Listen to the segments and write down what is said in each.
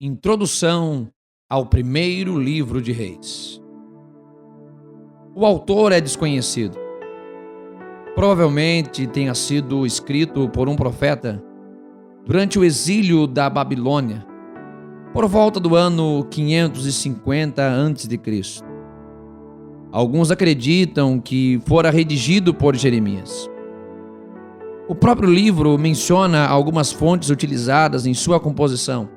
Introdução ao primeiro livro de Reis. O autor é desconhecido. Provavelmente tenha sido escrito por um profeta durante o exílio da Babilônia, por volta do ano 550 a.C. Alguns acreditam que fora redigido por Jeremias. O próprio livro menciona algumas fontes utilizadas em sua composição,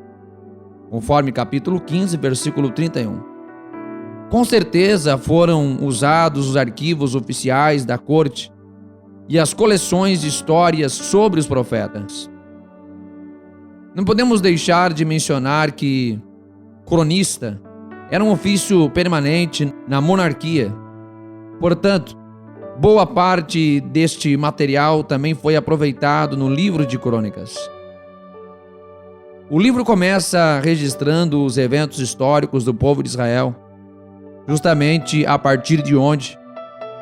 conforme capítulo 15, versículo 31. Com certeza foram usados os arquivos oficiais da corte e as coleções de histórias sobre os profetas. Não podemos deixar de mencionar que cronista era um ofício permanente na monarquia. Portanto, boa parte deste material também foi aproveitado no livro de Crônicas. O livro começa registrando os eventos históricos do povo de Israel, justamente a partir de onde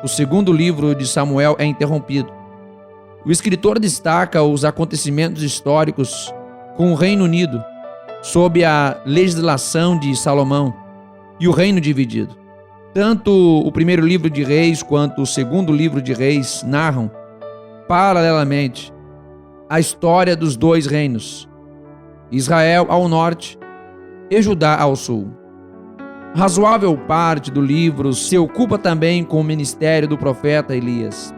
o segundo livro de Samuel é interrompido. O escritor destaca os acontecimentos históricos com o Reino Unido, sob a legislação de Salomão, e o reino dividido. Tanto o primeiro livro de Reis quanto o segundo livro de Reis narram, paralelamente, a história dos dois reinos, Israel ao norte e Judá ao sul. Razoável parte do livro se ocupa também com o ministério do profeta Elias.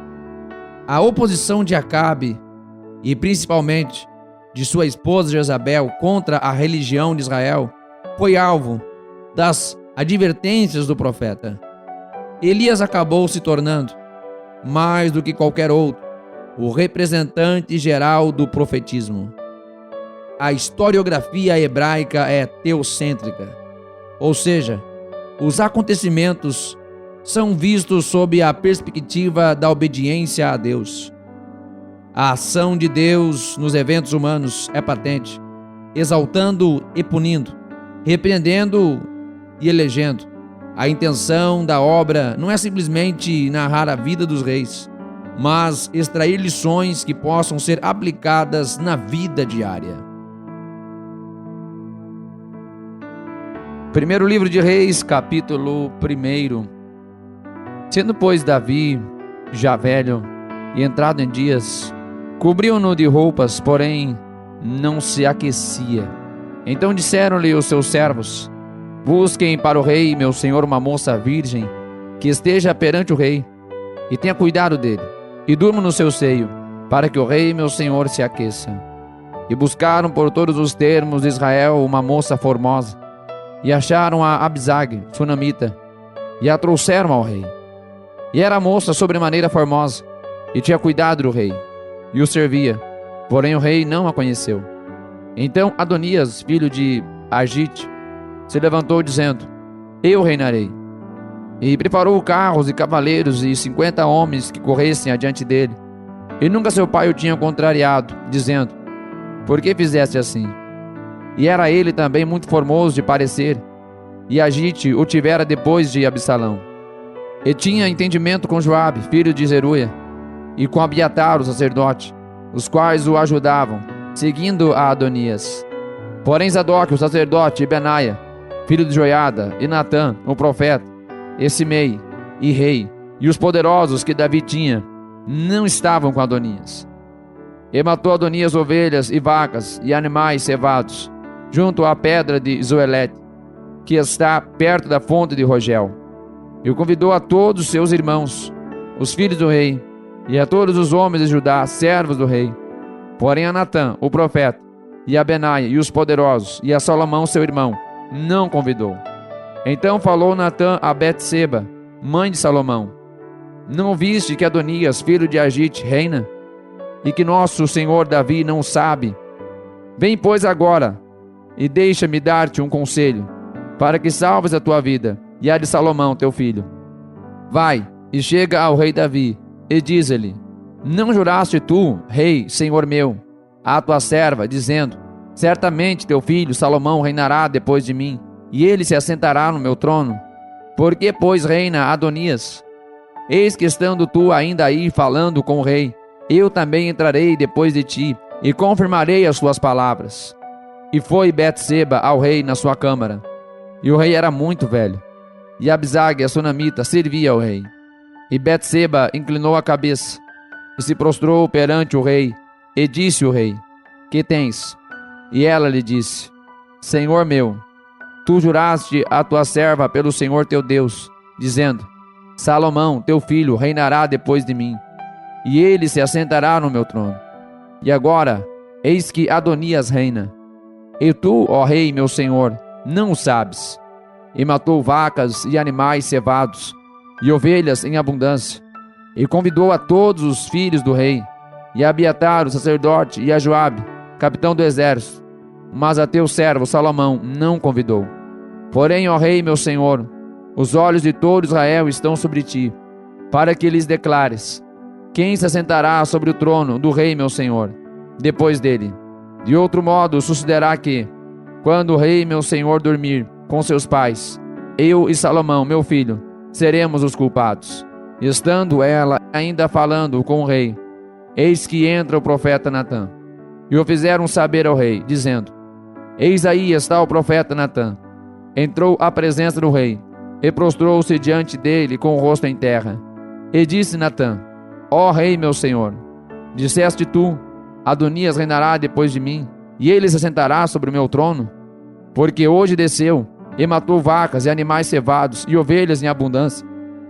A oposição de Acabe e principalmente de sua esposa Jezabel contra a religião de Israel foi alvo das advertências do profeta. Elias acabou se tornando, mais do que qualquer outro, o representante geral do profetismo. A historiografia hebraica é teocêntrica, ou seja, os acontecimentos são vistos sob a perspectiva da obediência a Deus. A ação de Deus nos eventos humanos é patente, exaltando e punindo, repreendendo e elegendo. A intenção da obra não é simplesmente narrar a vida dos reis, mas extrair lições que possam ser aplicadas na vida diária. Primeiro livro de Reis, capítulo 1. Sendo, pois, Davi já velho e entrado em dias, cobriu-no de roupas, porém não se aquecia. Então disseram-lhe os seus servos: busquem para o rei, meu senhor, uma moça virgem, que esteja perante o rei, e tenha cuidado dele, e durma no seu seio, para que o rei, meu senhor, se aqueça. E buscaram por todos os termos de Israel uma moça formosa, e acharam a Abisag, sunamita, e a trouxeram ao rei. E era a moça sobremaneira formosa, e tinha cuidado do rei, e o servia, porém o rei não a conheceu. Então Adonias, filho de Agite, se levantou dizendo: eu reinarei. E preparou carros e cavaleiros e 50 homens que corressem adiante dele. E nunca seu pai o tinha contrariado, dizendo: por que fizeste assim? E era ele também muito formoso de parecer, e Agite o tivera depois de Absalão. E tinha entendimento com Joabe, filho de Zeruia, e com Abiatar, o sacerdote, os quais o ajudavam, seguindo a Adonias. Porém Zadok, o sacerdote, e Benaia, filho de Joiada, e Natã, o profeta, e Simei, e rei, e os poderosos que Davi tinha, não estavam com Adonias. E matou Adonias ovelhas e vacas e animais cevados, junto à pedra de Zoelete, que está perto da fonte de Rogel. E o convidou a todos os seus irmãos, os filhos do rei, e a todos os homens de Judá, servos do rei. Porém a Natã, o profeta, e a Benaia, e os poderosos, e a Salomão, seu irmão, não convidou. Então falou Natã a Betseba, mãe de Salomão: não viste que Adonias, filho de Agite, reina? E que nosso senhor Davi não sabe? Vem, pois, agora, e deixa-me dar-te um conselho, para que salves a tua vida e a de Salomão, teu filho. Vai, e chega ao rei Davi, e diz-lhe: não juraste tu, rei, senhor meu, à tua serva, dizendo: certamente teu filho Salomão reinará depois de mim, e ele se assentará no meu trono? Por que, pois, reina Adonias? Eis que estando tu ainda aí falando com o rei, eu também entrarei depois de ti, e confirmarei as suas palavras. E foi Betseba ao rei na sua câmara. E o rei era muito velho. E Abisag, a sunamita, servia ao rei. E Betseba inclinou a cabeça e se prostrou perante o rei. E disse o rei: Que tens? E ela lhe disse: Senhor meu, tu juraste a tua serva pelo Senhor teu Deus, dizendo: Salomão, teu filho, reinará depois de mim, e ele se assentará no meu trono. E agora, eis que Adonias reina. E tu, ó rei, meu senhor, não o sabes. E matou vacas e animais cevados, e ovelhas em abundância. E convidou a todos os filhos do rei, e a Abiatar, o sacerdote, e a Joabe, capitão do exército. Mas a teu servo Salomão não convidou. Porém, ó rei, meu senhor, os olhos de todo Israel estão sobre ti, para que lhes declares: quem se assentará sobre o trono do rei, meu senhor, depois dele? De outro modo, sucederá que, quando o rei, meu senhor, dormir com seus pais, eu e Salomão, meu filho, seremos os culpados. Estando ela ainda falando com o rei, eis que entra o profeta Natã. E o fizeram saber ao rei, dizendo: Eis aí está o profeta Natã. Entrou à presença do rei, e prostrou-se diante dele com o rosto em terra. E disse Natã: Ó rei, meu senhor, disseste tu: Adonias reinará depois de mim, e ele se assentará sobre o meu trono? Porque hoje desceu, e matou vacas e animais cevados, e ovelhas em abundância,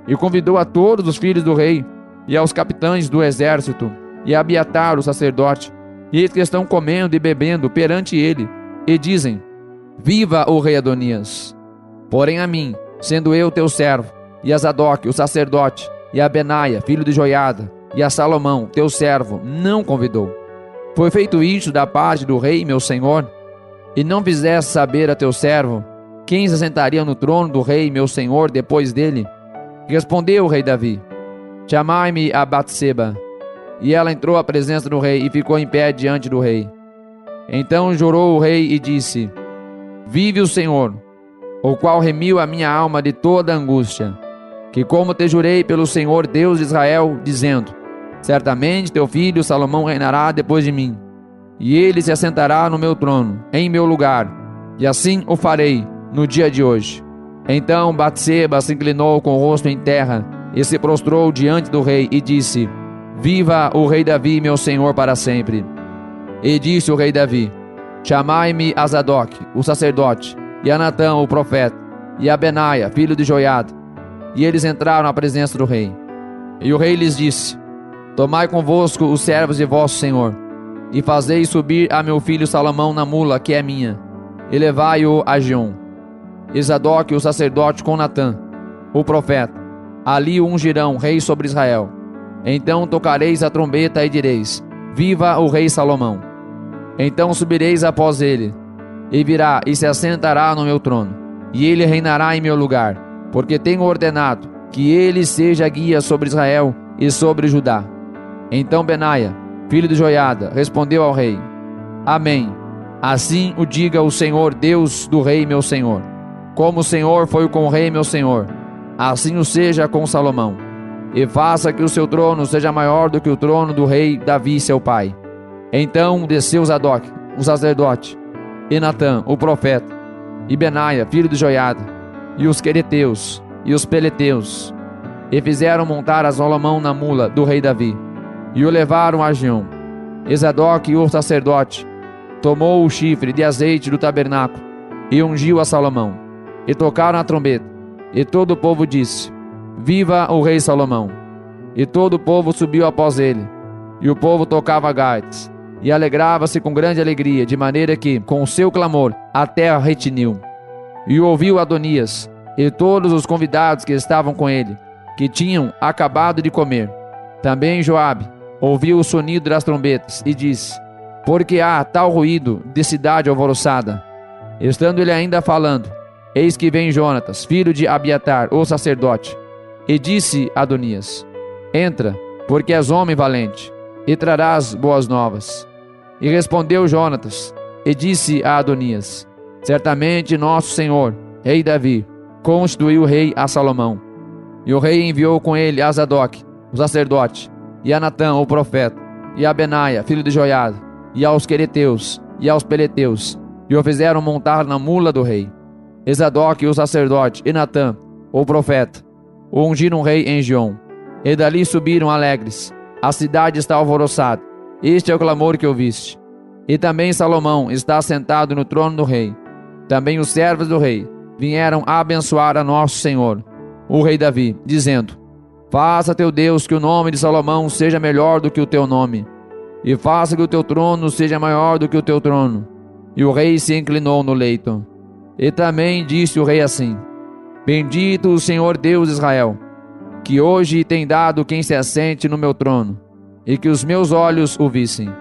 e convidou a todos os filhos do rei, e aos capitães do exército, e a Abiatar, o sacerdote, e eles que estão comendo e bebendo perante ele, e dizem: Viva o rei Adonias! Porém a mim, sendo eu teu servo, e a Zadok, o sacerdote, e a Benaia, filho de Joiada, e a Salomão, teu servo, não convidou. Foi feito isto da parte do rei, meu senhor? E não fizeste saber a teu servo quem se assentaria no trono do rei, meu senhor, depois dele? Respondeu o rei Davi: Chamai-me a Batseba. E ela entrou à presença do rei e ficou em pé diante do rei. Então jurou o rei e disse: Vive o Senhor, o qual remiu a minha alma de toda angústia, que como te jurei pelo Senhor Deus de Israel, dizendo: Certamente teu filho Salomão reinará depois de mim, e ele se assentará no meu trono, em meu lugar, e assim o farei no dia de hoje. Então Batseba se inclinou com o rosto em terra e se prostrou diante do rei e disse: Viva o rei Davi, meu senhor, para sempre. E disse o rei Davi: Chamai-me a Zadok, o sacerdote, e a Natã, o profeta, e a Benaia, filho de Joiada. E eles entraram à presença do rei. E o rei lhes disse: Tomai convosco os servos de vosso senhor, e fazei subir a meu filho Salomão na mula, que é minha, e levai-o a Giom. E Zadok, o sacerdote, com Natã, o profeta, ali o ungirão rei sobre Israel. Então tocareis a trombeta e direis: Viva o rei Salomão! Então subireis após ele, e virá e se assentará no meu trono, e ele reinará em meu lugar, porque tenho ordenado que ele seja guia sobre Israel e sobre Judá. Então Benaia, filho de Joiada, respondeu ao rei: Amém. Assim o diga o Senhor Deus do rei meu senhor. Como o Senhor foi com o rei meu senhor, assim o seja com Salomão. E faça que o seu trono seja maior do que o trono do rei Davi seu pai. Então desceu Zadok, o sacerdote, e Natã, o profeta, e Benaia, filho de Joiada, e os quereteus, e os peleteus, e fizeram montar a Salomão na mula do rei Davi, e o levaram a Giom. E Zadok, o sacerdote, tomou o chifre de azeite do tabernáculo, e ungiu a Salomão, e tocaram a trombeta, e todo o povo disse: Viva o rei Salomão! E todo o povo subiu após ele, e o povo tocava gaitas, e alegrava-se com grande alegria, de maneira que, com o seu clamor, a terra retiniu. E ouviu Adonias, e todos os convidados que estavam com ele, que tinham acabado de comer. Também Joabe ouviu o sonido das trombetas, e disse: Porque há tal ruído de cidade alvoroçada? Estando ele ainda falando, eis que vem Jonatas, filho de Abiatar, o sacerdote, e disse Adonias: Entra, porque és homem valente, e trarás boas novas. E respondeu Jonatas, e disse a Adonias: Certamente nosso senhor, rei Davi, constituiu rei a Salomão. E o rei enviou com ele a Zadok, o sacerdote, e a Natã, o profeta, e a Benaia, filho de Joiada, e aos quereteus, e aos peleteus, e o fizeram montar na mula do rei. E Zadok, o sacerdote, e Natã, o profeta, o ungiram rei em Giom. E dali subiram alegres. A cidade está alvoroçada. Este é o clamor que ouviste. E também Salomão está sentado no trono do rei. Também os servos do rei vieram abençoar a nosso Senhor, o rei Davi, dizendo: faça teu Deus que o nome de Salomão seja melhor do que o teu nome, e faça que o teu trono seja maior do que o teu trono. E o rei se inclinou no leito. E também disse o rei assim: bendito o Senhor Deus de Israel, que hoje tem dado quem se assente no meu trono, e que os meus olhos o vissem.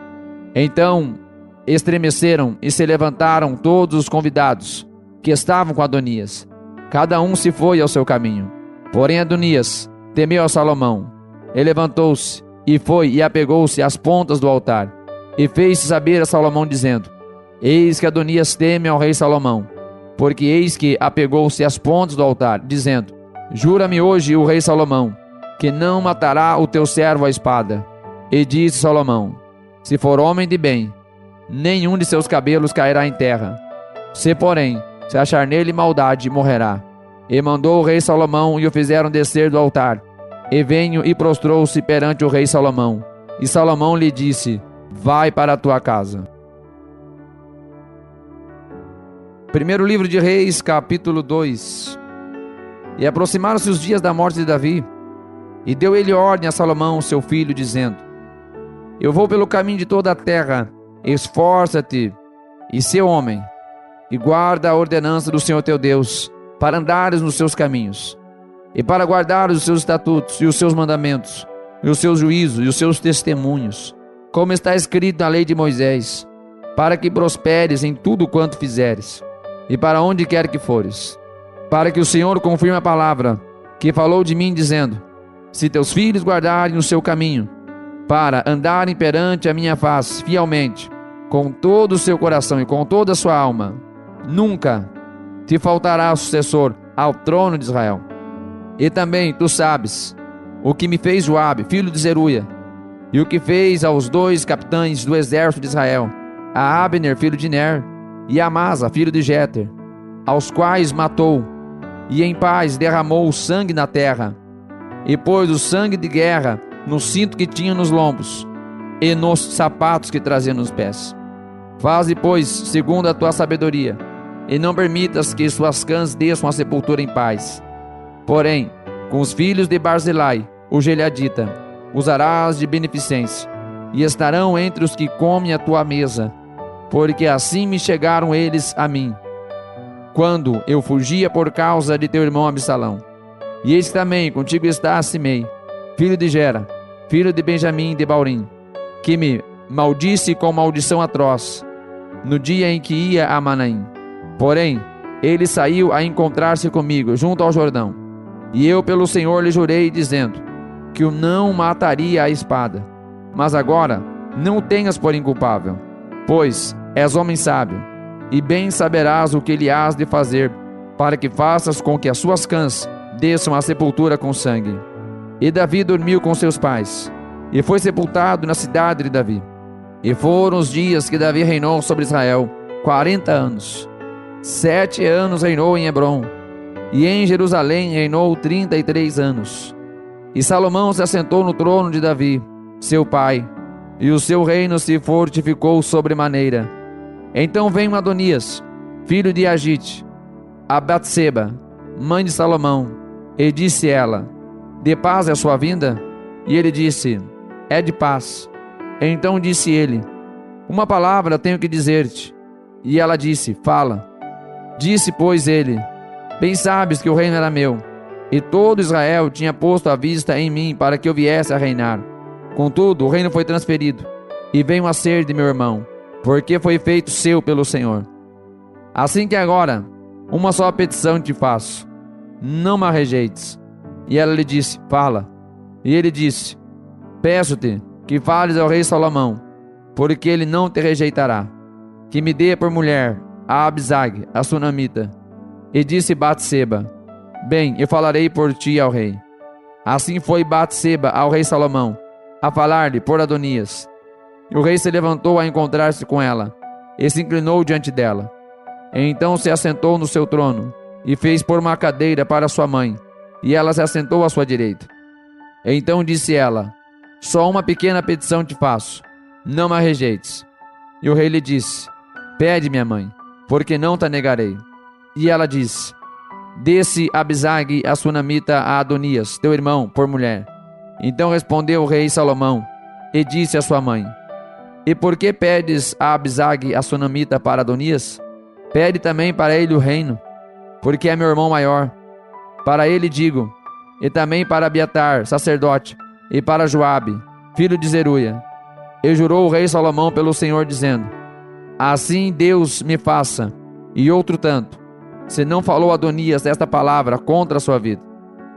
Então estremeceram e se levantaram todos os convidados que estavam com Adonias. Cada um se foi ao seu caminho. Porém Adonias temeu a Salomão. Ele levantou-se e foi e apegou-se às pontas do altar, e fez saber a Salomão, dizendo: eis que Adonias teme ao rei Salomão, porque eis que apegou-se às pontas do altar, dizendo: jura-me hoje o rei Salomão, que não matará o teu servo à espada. E disse Salomão: se for homem de bem, nenhum de seus cabelos cairá em terra. Se, porém, se achar nele maldade, morrerá. E mandou o rei Salomão, e o fizeram descer do altar. E veio e prostrou-se perante o rei Salomão. E Salomão lhe disse: vai para a tua casa. Primeiro livro de Reis, capítulo 2. E aproximaram-se os dias da morte de Davi, e deu ele ordem a Salomão, seu filho, dizendo: eu vou pelo caminho de toda a terra. Esforça-te e sê homem, e guarda a ordenança do Senhor teu Deus, para andares nos seus caminhos, e para guardar os seus estatutos, e os seus mandamentos, e os seus juízos, e os seus testemunhos, como está escrito na lei de Moisés, para que prosperes em tudo quanto fizeres, e para onde quer que fores, para que o Senhor confirme a palavra que falou de mim, dizendo: se teus filhos guardarem o seu caminho, para andarem perante a minha face fielmente, com todo o seu coração e com toda a sua alma, nunca te faltará sucessor ao trono de Israel. E também tu sabes o que me fez Joabe, filho de Zeruia, e o que fez aos 2 capitães do exército de Israel, a Abner, filho de Ner, e a Amasa, filho de Jeter, aos quais matou, e em paz derramou o sangue na terra, e pôs o sangue de guerra no cinto que tinha nos lombos, e nos sapatos que trazia nos pés. Faze, pois, segundo a tua sabedoria, e não permitas que suas cãs desçam a sepultura em paz. Porém, com os filhos de Barzilai, o Gileadita, usarás de beneficência, e estarão entre os que comem a tua mesa, porque assim me chegaram eles a mim, quando eu fugia por causa de teu irmão Absalão. E eis que também contigo está Simei, filho de Gera, filho de Benjamim de Baurim, que me maldisse com maldição atroz, no dia em que ia a Manaim. Porém, ele saiu a encontrar-se comigo junto ao Jordão, e eu pelo Senhor lhe jurei, dizendo que o não mataria à espada. Mas agora não o tenhas por inculpável, pois és homem sábio, e bem saberás o que lhe hás de fazer, para que faças com que as suas cãs desçam à sepultura com sangue. E Davi dormiu com seus pais, e foi sepultado na cidade de Davi. E foram os dias que Davi reinou sobre Israel, 40 anos. 7 anos reinou em Hebrom, e em Jerusalém reinou 33 anos. E Salomão se assentou no trono de Davi, seu pai, e o seu reino se fortificou sobremaneira. Então veio Adonias, filho de Agite, a Batseba, mãe de Salomão, e disse ela: de paz é a sua vinda? E ele disse: é de paz. Então disse ele: uma palavra tenho que dizer-te. E ela disse: fala. Disse, pois, ele: bem sabes que o reino era meu, e todo Israel tinha posto a vista em mim para que eu viesse a reinar. Contudo, o reino foi transferido, e veio a ser de meu irmão, porque foi feito seu pelo Senhor. Assim que agora, uma só petição te faço: não me rejeites. E ela lhe disse: fala. E ele disse: peço-te que fales ao rei Salomão, porque ele não te rejeitará, que me dê por mulher a Abisag, a sunamita. E disse Batseba: bem, eu falarei por ti ao rei. Assim foi Batseba ao rei Salomão, a falar-lhe por Adonias. E o rei se levantou a encontrar-se com ela, e se inclinou diante dela. Então se assentou no seu trono, e fez pôr uma cadeira para sua mãe, e ela se assentou à sua direita. Então disse ela: só uma pequena petição te faço, não me rejeites. E o rei lhe disse: pede, minha mãe, porque não te negarei. E ela disse: dê-se Abisag a sunamita a Adonias, teu irmão, por mulher. Então respondeu o rei Salomão, e disse a sua mãe: e por que pedes a Abisag a sunamita para Adonias? Pede também para ele o reino, porque é meu irmão maior. Para ele digo, e também para Abiatar, sacerdote, e para Joabe, filho de Zeruia. E jurou o rei Salomão pelo Senhor, dizendo: assim Deus me faça, e outro tanto, se não falou Adonias esta palavra contra a sua vida.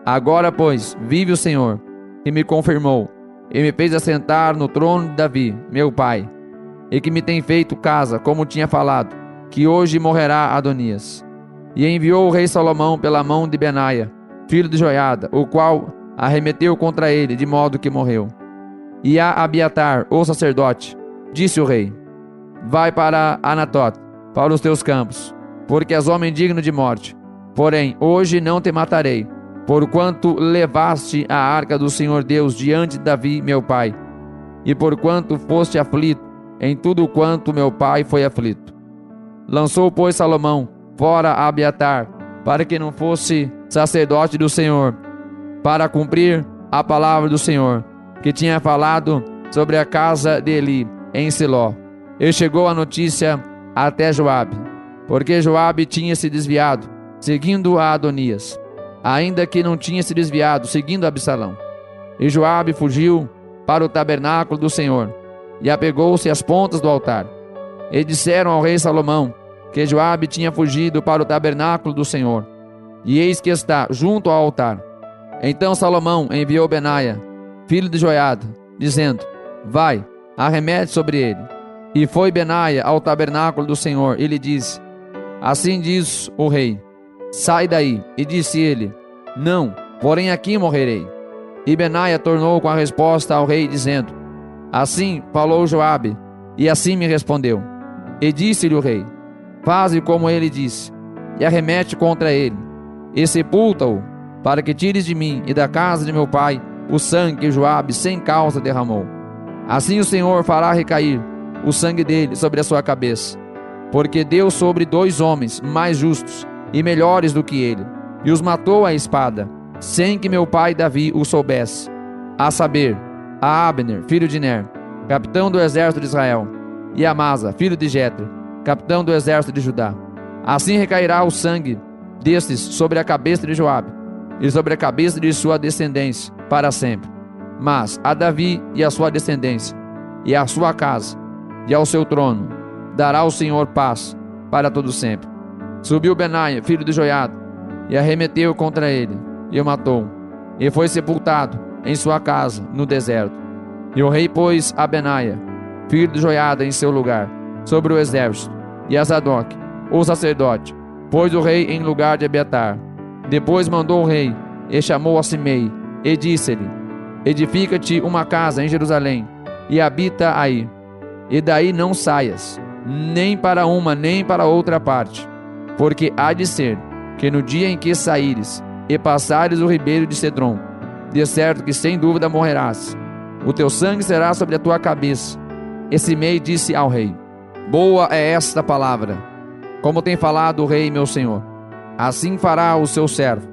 Agora, pois, vive o Senhor, que me confirmou, e me fez assentar no trono de Davi, meu pai, e que me tem feito casa, como tinha falado, que hoje morrerá Adonias. E enviou o rei Salomão pela mão de Benaia, filho de Joiada, o qual arremeteu contra ele, de modo que morreu. E a Abiatar, o sacerdote, disse o rei: vai para Anatote, para os teus campos, porque és homem digno de morte. Porém, hoje não te matarei, porquanto levaste a arca do Senhor Deus diante de Davi, meu pai, e porquanto foste aflito em tudo quanto meu pai foi aflito. Lançou, pois, Salomão fora a Abiatar, para que não fosse sacerdote do Senhor, para cumprir a palavra do Senhor, que tinha falado sobre a casa de Eli, em Siló. E chegou a notícia até Joabe, porque Joabe tinha se desviado, seguindo a Adonias, ainda que não tinha se desviado, seguindo Absalão. E Joabe fugiu para o tabernáculo do Senhor, e apegou-se às pontas do altar. E disseram ao rei Salomão que Joabe tinha fugido para o tabernáculo do Senhor, e eis que está junto ao altar. Então Salomão enviou Benaia, filho de Joiada, dizendo: vai, arremete sobre ele. E foi Benaia ao tabernáculo do Senhor, e lhe disse: assim diz o rei, sai daí. E disse ele: não, porém aqui morrerei. E Benaia tornou com a resposta ao rei, dizendo: assim falou Joabe, e assim me respondeu. E disse-lhe o rei: faze como ele disse, e arremete contra ele, e sepulta-o, para que tires de mim e da casa de meu pai o sangue que Joabe sem causa derramou. Assim o Senhor fará recair o sangue dele sobre a sua cabeça, porque deu sobre 2 homens mais justos e melhores do que ele, e os matou à espada, sem que meu pai Davi o soubesse, a saber, a Abner, filho de Ner, capitão do exército de Israel, e Amasa, filho de Jetre, capitão do exército de Judá. Assim recairá o sangue destes sobre a cabeça de Joabe, e sobre a cabeça de sua descendência, para sempre. Mas a Davi e a sua descendência, e a sua casa, e ao seu trono, dará o Senhor paz para todo sempre. Subiu Benaia, filho de Joiada, e arremeteu contra ele, e o matou, e foi sepultado em sua casa, no deserto. E o rei pôs a Benaia, filho de Joiada, em seu lugar, sobre o exército, e a Zadok, o sacerdote, pôs o rei em lugar de Abiatar. Depois mandou o rei, e chamou a Simei, e disse-lhe: edifica-te uma casa em Jerusalém, e habita aí, e daí não saias, nem para uma nem para outra parte, porque há de ser que no dia em que saíres e passares o ribeiro de Cedron, de certo que sem dúvida morrerás, o teu sangue será sobre a tua cabeça. E Simei disse ao rei: boa é esta palavra, como tem falado o rei meu senhor, assim fará o seu servo.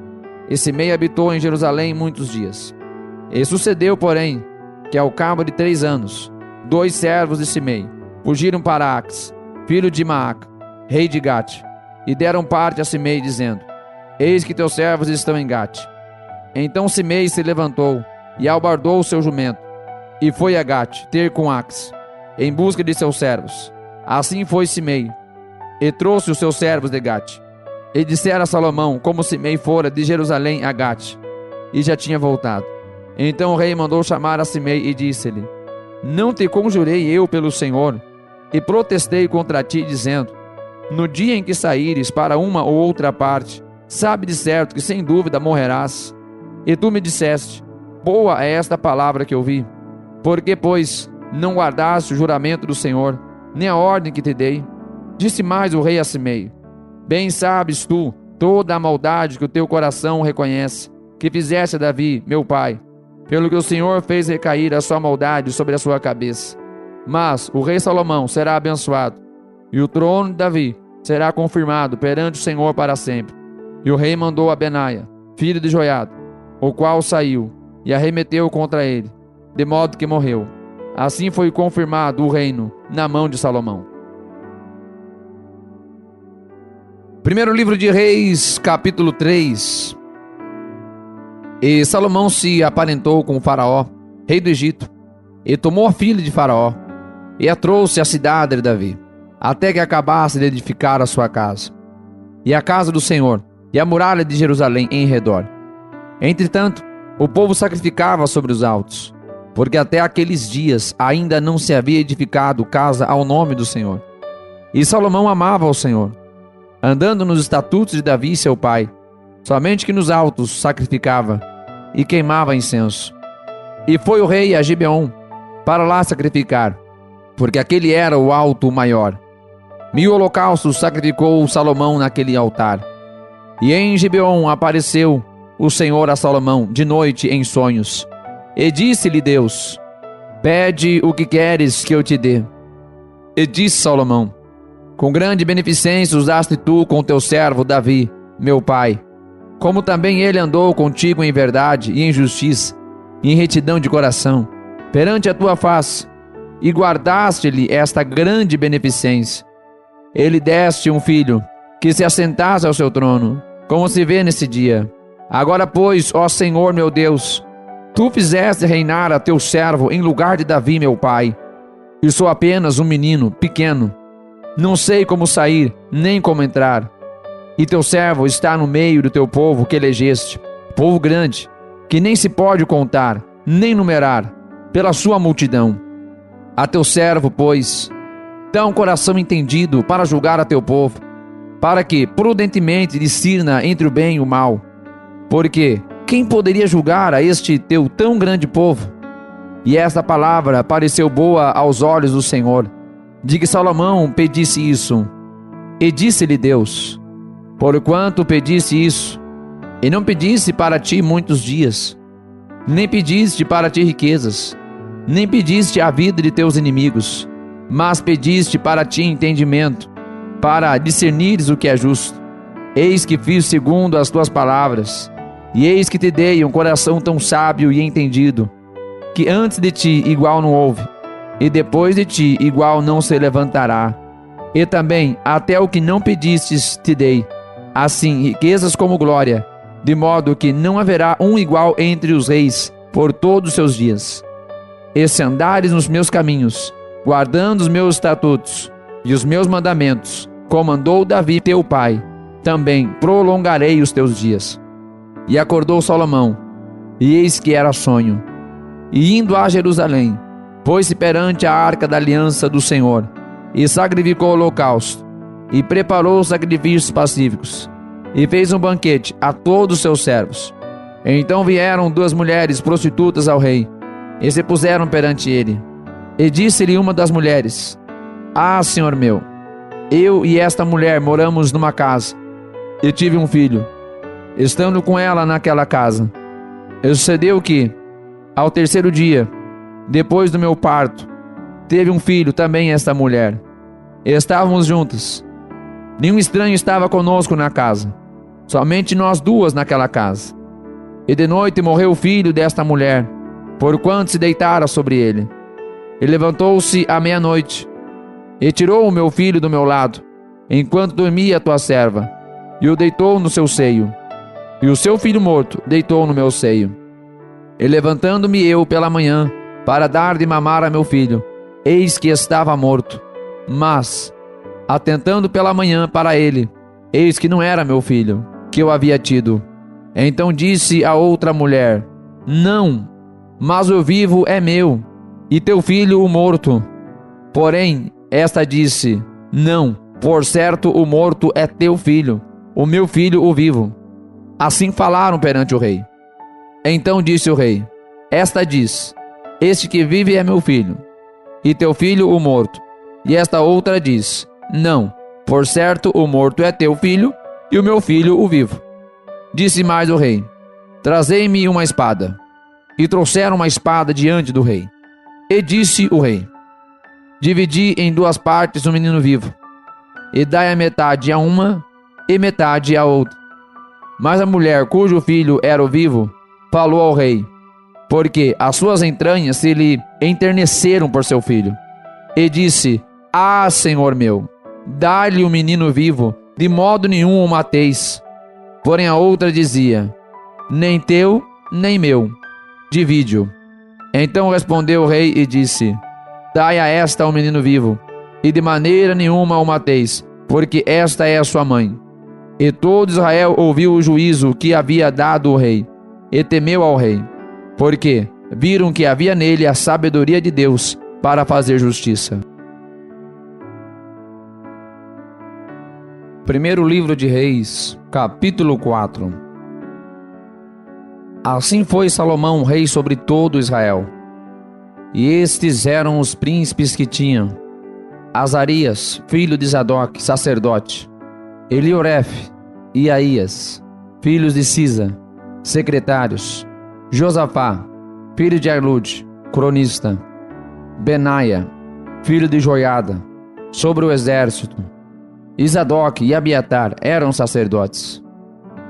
E Simei habitou em Jerusalém muitos dias. E sucedeu, porém, que ao cabo de 3 anos, 2 servos de Simei fugiram para Ax, filho de Maaca, rei de Gate, e deram parte a Simei, dizendo: eis que teus servos estão em Gate. Então Simei se levantou e albardou o seu jumento, e foi a Gate ter com Ax, em busca de seus servos. Assim foi Simei, e trouxe os seus servos de Gate. E dissera a Salomão como Simei fora de Jerusalém a Gate, e já tinha voltado. Então o rei mandou chamar a Simei e disse-lhe: não te conjurei eu pelo Senhor, e protestei contra ti, dizendo: no dia em que saíres para uma ou outra parte, sabe de certo que sem dúvida morrerás. E tu me disseste: boa é esta palavra que ouvi. Por que, pois, não guardaste o juramento do Senhor, nem a ordem que te dei? Disse mais o rei a Simei: Bem sabes tu toda a maldade que o teu coração reconhece, que fizeste a Davi, meu pai, pelo que o Senhor fez recair a sua maldade sobre a sua cabeça. Mas o rei Salomão será abençoado, e o trono de Davi será confirmado perante o Senhor para sempre. E o rei mandou a Benaia, filho de Joiada, o qual saiu e arremeteu contra ele, de modo que morreu. Assim foi confirmado o reino na mão de Salomão. Primeiro livro de Reis, capítulo 3. E Salomão se aparentou com o faraó, rei do Egito, e tomou a filha de faraó, e a trouxe à cidade de Davi, até que acabasse de edificar a sua casa, e a casa do Senhor, e a muralha de Jerusalém em redor. Entretanto, o povo sacrificava sobre os altos, porque até aqueles dias ainda não se havia edificado casa ao nome do Senhor. E Salomão amava ao Senhor, andando nos estatutos de Davi seu pai, somente que nos altos sacrificava e queimava incenso. E foi o rei a Gibeon para lá sacrificar, porque aquele era o alto maior. 1000 holocaustos sacrificou Salomão naquele altar. E em Gibeon apareceu o Senhor a Salomão de noite em sonhos. E disse-lhe Deus: Pede o que queres que eu te dê. E disse Salomão: Com grande beneficência usaste tu com teu servo Davi, meu pai, como também ele andou contigo em verdade e em justiça, e em retidão de coração, perante a tua face, e guardaste-lhe esta grande beneficência. Ele deste um filho, que se assentasse ao seu trono, como se vê nesse dia. Agora, pois, ó Senhor meu Deus, tu fizeste reinar a teu servo em lugar de Davi, meu pai, e sou apenas um menino pequeno, não sei como sair, nem como entrar. E teu servo está no meio do teu povo que elegeste, povo grande, que nem se pode contar, nem numerar, pela sua multidão. A teu servo, pois, dá um coração entendido para julgar a teu povo, para que prudentemente discirna entre o bem e o mal. Porque quem poderia julgar a este teu tão grande povo? E esta palavra pareceu boa aos olhos do Senhor, de que Salomão pedisse isso. E disse-lhe Deus: Porquanto pedisse isso, e não pedisse para ti muitos dias, nem pediste para ti riquezas, nem pediste a vida de teus inimigos, mas pediste para ti entendimento, para discernires o que é justo. Eis que fiz segundo as tuas palavras, e eis que te dei um coração tão sábio e entendido, que antes de ti igual não houve, e depois de ti igual não se levantará. E também até o que não pedistes te dei, assim riquezas como glória, de modo que não haverá um igual entre os reis por todos os seus dias. E se andares nos meus caminhos, guardando os meus estatutos e os meus mandamentos, como andou Davi teu pai, também prolongarei os teus dias. E acordou Salomão, e eis que era sonho. E indo a Jerusalém, pôs-se perante a arca da aliança do Senhor, e sacrificou o holocausto, e preparou sacrifícios pacíficos, e fez um banquete a todos os seus servos. Então vieram 2 mulheres prostitutas ao rei, e se puseram perante ele. E disse-lhe uma das mulheres: Ah, senhor meu, eu e esta mulher moramos numa casa, e tive um filho, estando com ela naquela casa. E sucedeu que, ao 3º dia, depois do meu parto, teve um filho também esta mulher. E estávamos juntas. Nenhum estranho estava conosco na casa, somente nós 2 naquela casa. E de noite morreu o filho desta mulher, porquanto se deitara sobre ele. E levantou-se à meia-noite, e tirou o meu filho do meu lado, enquanto dormia a tua serva, e o deitou no seu seio. E o seu filho morto deitou no meu seio. E levantando-me eu pela manhã, para dar de mamar a meu filho, eis que estava morto. Mas, atentando pela manhã para ele, eis que não era meu filho, que eu havia tido. Então disse a outra mulher: Não, mas o vivo é meu, e teu filho o morto. Porém, esta disse: Não, por certo o morto é teu filho, o meu filho o vivo. Assim falaram perante o rei. Então disse o rei: Esta diz: Este que vive é meu filho, e teu filho o morto. E esta outra diz: Não, Por certo, o morto é teu filho, e o meu filho o vivo. Disse mais o rei: Trazei-me uma espada. E trouxeram uma espada diante do rei. E disse o rei: Dividi em duas partes o menino vivo, e dai a metade a uma, e metade a outra. Mas a mulher cujo filho era o vivo, falou ao rei, porque as suas entranhas se lhe enterneceram por seu filho. E disse: Ah, senhor meu, dá-lhe o menino vivo, de modo nenhum o mateis. Porém a outra dizia: Nem teu, nem meu, divide-o. Então respondeu o rei e disse: Dai a esta o menino vivo, e de maneira nenhuma o mateis, porque esta é a sua mãe. E todo Israel ouviu o juízo que havia dado o rei, e temeu ao rei, porque viram que havia nele a sabedoria de Deus para fazer justiça. Primeiro livro de Reis, capítulo 4. Assim foi Salomão rei sobre todo Israel. E estes eram os príncipes que tinham: Azarias, filho de Zadok, sacerdote; Elioref e Aías, filhos de Cisa, secretários; Josafá, filho de Alude, cronista; Benaia, filho de Joiada, sobre o exército; e Zadok e Abiatar eram sacerdotes;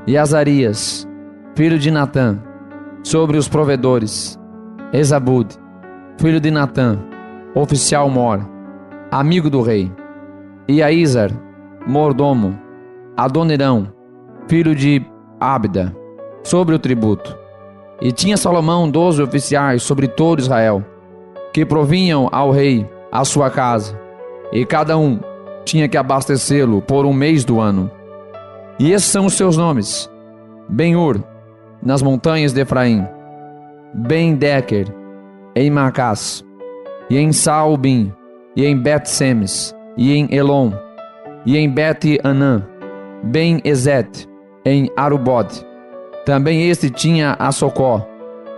e Azarias, filho de Natã, sobre os provedores; Ezabude, filho de Natã, oficial mor, amigo do rei; e Aísar, mordomo; Adonirão, filho de Abda, sobre o tributo. E tinha Salomão 12 oficiais sobre todo Israel, que provinham ao rei a sua casa, e cada um tinha que abastecê-lo por um mês do ano. E esses são os seus nomes: Ben-Hur, nas montanhas de Efraim; Ben-Deker, em Macás, e em Saalbim, e em Bet-Semes, e em Elon, e em Bet-Anã; Ben-Ezet, em Arubode. Também este tinha a Socó,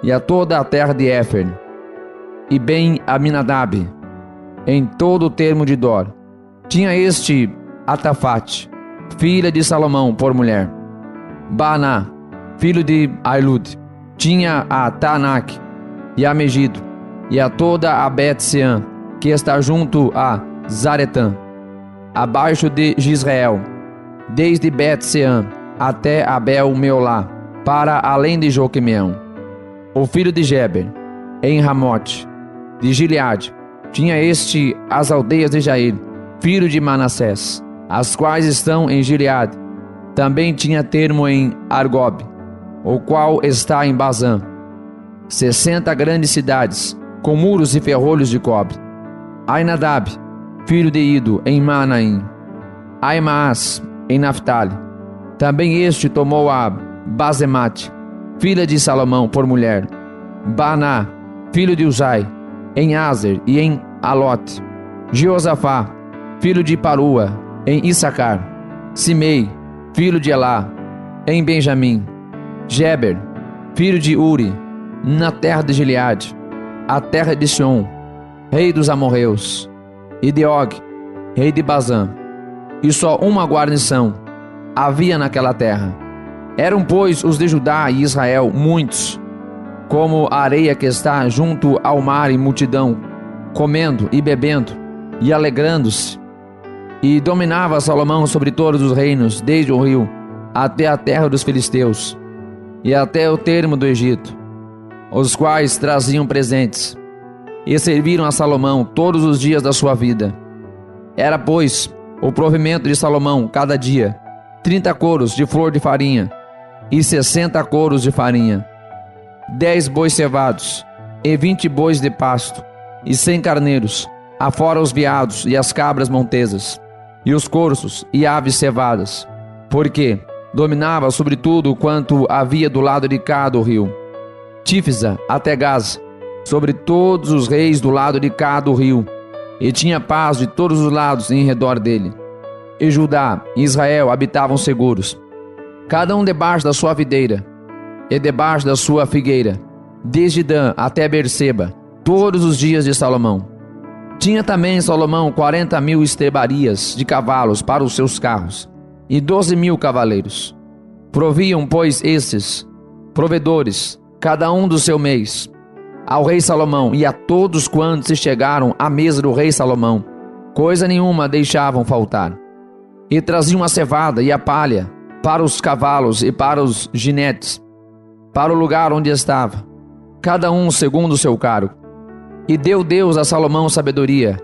e a toda a terra de Éfer; e Ben-Aminadab, em todo o termo de Dor. Tinha este Atafate, filha de Salomão, por mulher; Baaná, filho de Ailude, tinha a Taanac, e a Megido, e a toda a Bet-Sean, que está junto a Zaretã, abaixo de Gisrael, desde Bet-Sean até Abel-Meolá, para além de Joquemeão. O filho de Geber, em Ramote, de Gileade, tinha este as aldeias de Jair, filho de Manassés, as quais estão em Gileade. Também tinha termo em Argob, o qual está em Bazã, 60 grandes cidades, com muros e ferrolhos de cobre. Ainadab, filho de Ido, em Manaim; Aimaas, em Naphtali. Também este tomou a Bazemate, filha de Salomão, por mulher; Baaná, filho de Uzai, em Azer e em Alote; Jeosafá, filho de Parua, em Issacar; Simei, filho de Elá, em Benjamim; Geber, filho de Uri, na terra de Gileade, a terra de Sion, rei dos amorreus; e de Og, rei de Bazã. E só uma guarnição havia naquela terra. Eram, pois, os de Judá e Israel muitos, como a areia que está junto ao mar, em multidão, comendo e bebendo e alegrando-se. E dominava Salomão sobre todos os reinos, desde o rio até a terra dos filisteus, e até o termo do Egito, os quais traziam presentes, e serviram a Salomão todos os dias da sua vida. Era, pois, o provimento de Salomão cada dia 30 coros de flor de farinha, e 60 coros de farinha; 10 bois cevados, e 20 bois de pasto, e 100 carneiros, afora os veados e as cabras montesas, e os corços e aves cevadas, porque dominava sobre tudo quanto havia do lado de cá do rio, Tífisa até Gaza, sobre todos os reis do lado de cá do rio, e tinha paz de todos os lados em redor dele. E Judá e Israel habitavam seguros, cada um debaixo da sua videira e debaixo da sua figueira, desde Dan até Berseba, todos os dias de Salomão. Tinha também Salomão 40.000 estrebarias de cavalos para os seus carros, e 12.000 cavaleiros. Proviam, pois, estes provedores, cada um do seu mês, ao rei Salomão e a todos quantos se chegaram à mesa do rei Salomão. Coisa nenhuma deixavam faltar. E traziam a cevada e a palha para os cavalos e para os jinetes, para o lugar onde estava, cada um segundo o seu cargo. E deu Deus a Salomão sabedoria,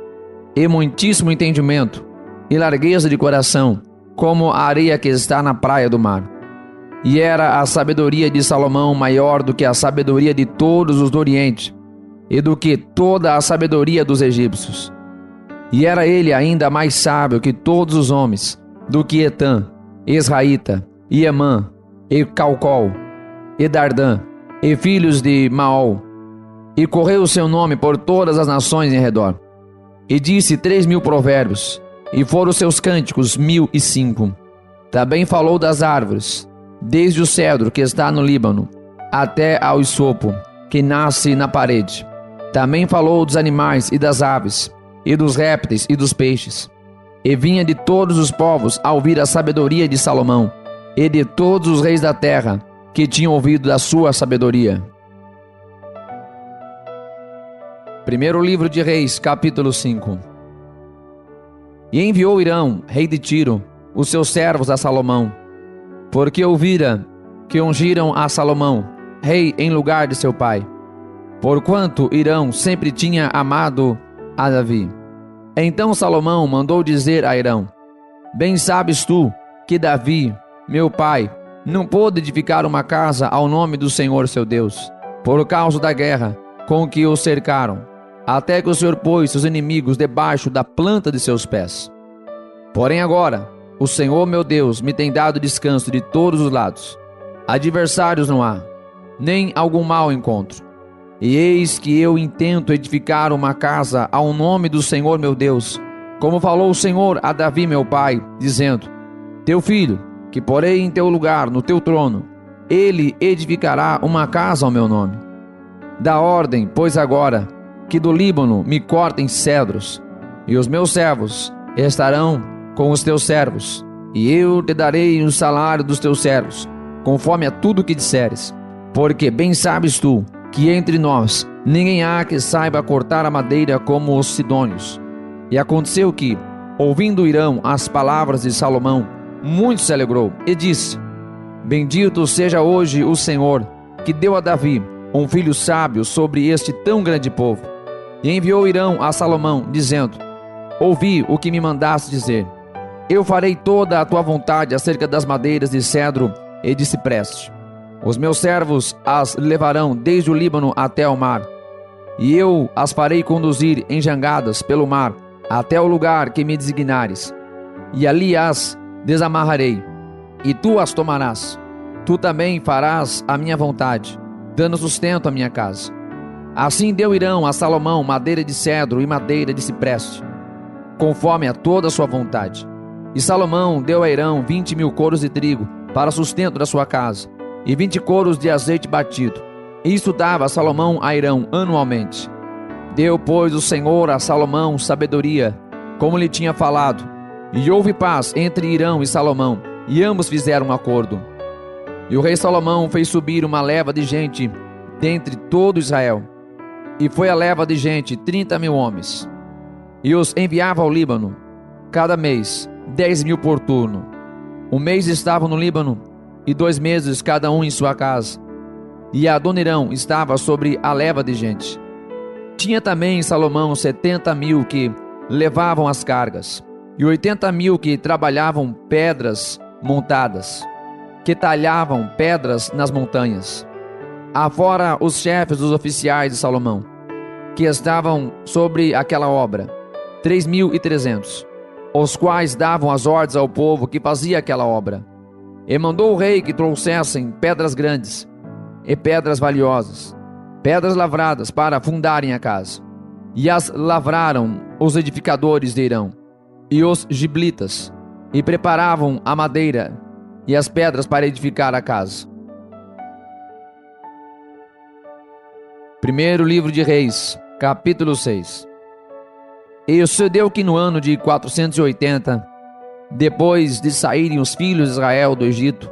e muitíssimo entendimento, e largueza de coração, como a areia que está na praia do mar. E era a sabedoria de Salomão maior do que a sabedoria de todos os do Oriente, e do que toda a sabedoria dos egípcios. E era ele ainda mais sábio que todos os homens, do que Etã, Israíta, e Emã, e Calcol, e Dardã, e filhos de Maol. E correu o seu nome por todas as nações em redor. E disse 3.000 provérbios, e foram seus cânticos 1.005. Também falou das árvores, desde o cedro que está no Líbano, até ao isopo, que nasce na parede. Também falou dos animais e das aves, e dos répteis e dos peixes. E vinha de todos os povos a ouvir a sabedoria de Salomão, e de todos os reis da terra, que tinham ouvido da sua sabedoria. Primeiro livro de Reis, capítulo 5. E enviou Irão, rei de Tiro, os seus servos a Salomão, porque ouvira que ungiram a Salomão, rei em lugar de seu pai, porquanto Irão sempre tinha amado a Davi. Então Salomão mandou dizer a Irão: Bem sabes tu que Davi, meu pai, não pôde edificar uma casa ao nome do Senhor seu Deus, por causa da guerra com que o cercaram, até que o Senhor pôs seus inimigos debaixo da planta de seus pés. Porém agora, o Senhor meu Deus me tem dado descanso de todos os lados. Adversários não há, nem algum mal encontro. E eis que eu intento edificar uma casa ao nome do Senhor meu Deus, como falou o Senhor a Davi meu pai, dizendo: Teu filho, que porei em teu lugar no teu trono, ele edificará uma casa ao meu nome. Dá ordem, pois agora, que do Líbano me cortem cedros, e os meus servos estarão com os teus servos, e eu te darei o salário dos teus servos, conforme a tudo que disseres. Porque bem sabes tu que entre nós ninguém há que saiba cortar a madeira como os sidônios. E aconteceu que, ouvindo Irão as palavras de Salomão, muito se alegrou e disse: Bendito seja hoje o Senhor, que deu a Davi um filho sábio sobre este tão grande povo. E enviou Irão a Salomão, dizendo: Ouvi o que me mandaste dizer. Eu farei toda a tua vontade acerca das madeiras de cedro e de cipreste. Os meus servos as levarão desde o Líbano até o mar, e eu as farei conduzir em jangadas pelo mar até o lugar que me designares, e ali as desamarrarei, e tu as tomarás. Tu também farás a minha vontade, dando sustento à minha casa. Assim deu Irão a Salomão madeira de cedro e madeira de cipreste, conforme a toda a sua vontade. E Salomão deu a Irão 20.000 coros de trigo para sustento da sua casa, e 20 coros de azeite batido. Isto dava Salomão a Irão anualmente. Deu, pois, o Senhor a Salomão sabedoria, como lhe tinha falado, e houve paz entre Irão e Salomão, e ambos fizeram um acordo. E o rei Salomão fez subir uma leva de gente dentre todo Israel, e foi a leva de gente 30.000 homens, e os enviava ao Líbano, cada mês 10.000 por turno. Um mês estavam no Líbano, e 2 meses cada um em sua casa. E Adonirão estava sobre a leva de gente. Tinha também Salomão 70.000 que levavam as cargas, e 80.000 que trabalhavam pedras montadas, que talhavam pedras nas montanhas. Afora os chefes dos oficiais de Salomão, que estavam sobre aquela obra, 3.300, os quais davam as ordens ao povo que fazia aquela obra. E mandou o rei que trouxessem pedras grandes e pedras valiosas, pedras lavradas para fundarem a casa. E as lavraram os edificadores de Irão e os giblitas, e preparavam a madeira e as pedras para edificar a casa. Primeiro livro de Reis, capítulo 6. E sucedeu que no ano de 480, depois de saírem os filhos de Israel do Egito,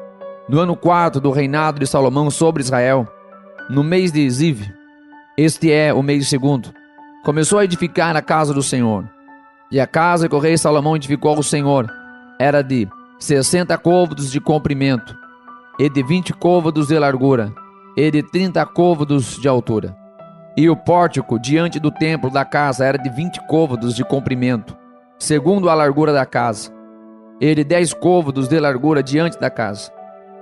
no ano 4 do reinado de Salomão sobre Israel, no mês de Ziv, este é o mês segundo, começou a edificar a casa do Senhor. E a casa que o rei Salomão edificou ao Senhor era de 60 côvados de comprimento, e de 20 côvados de largura, e de 30 côvados de altura. E o pórtico diante do templo da casa era de 20 côvados de comprimento, segundo a largura da casa, e de 10 côvados de largura diante da casa.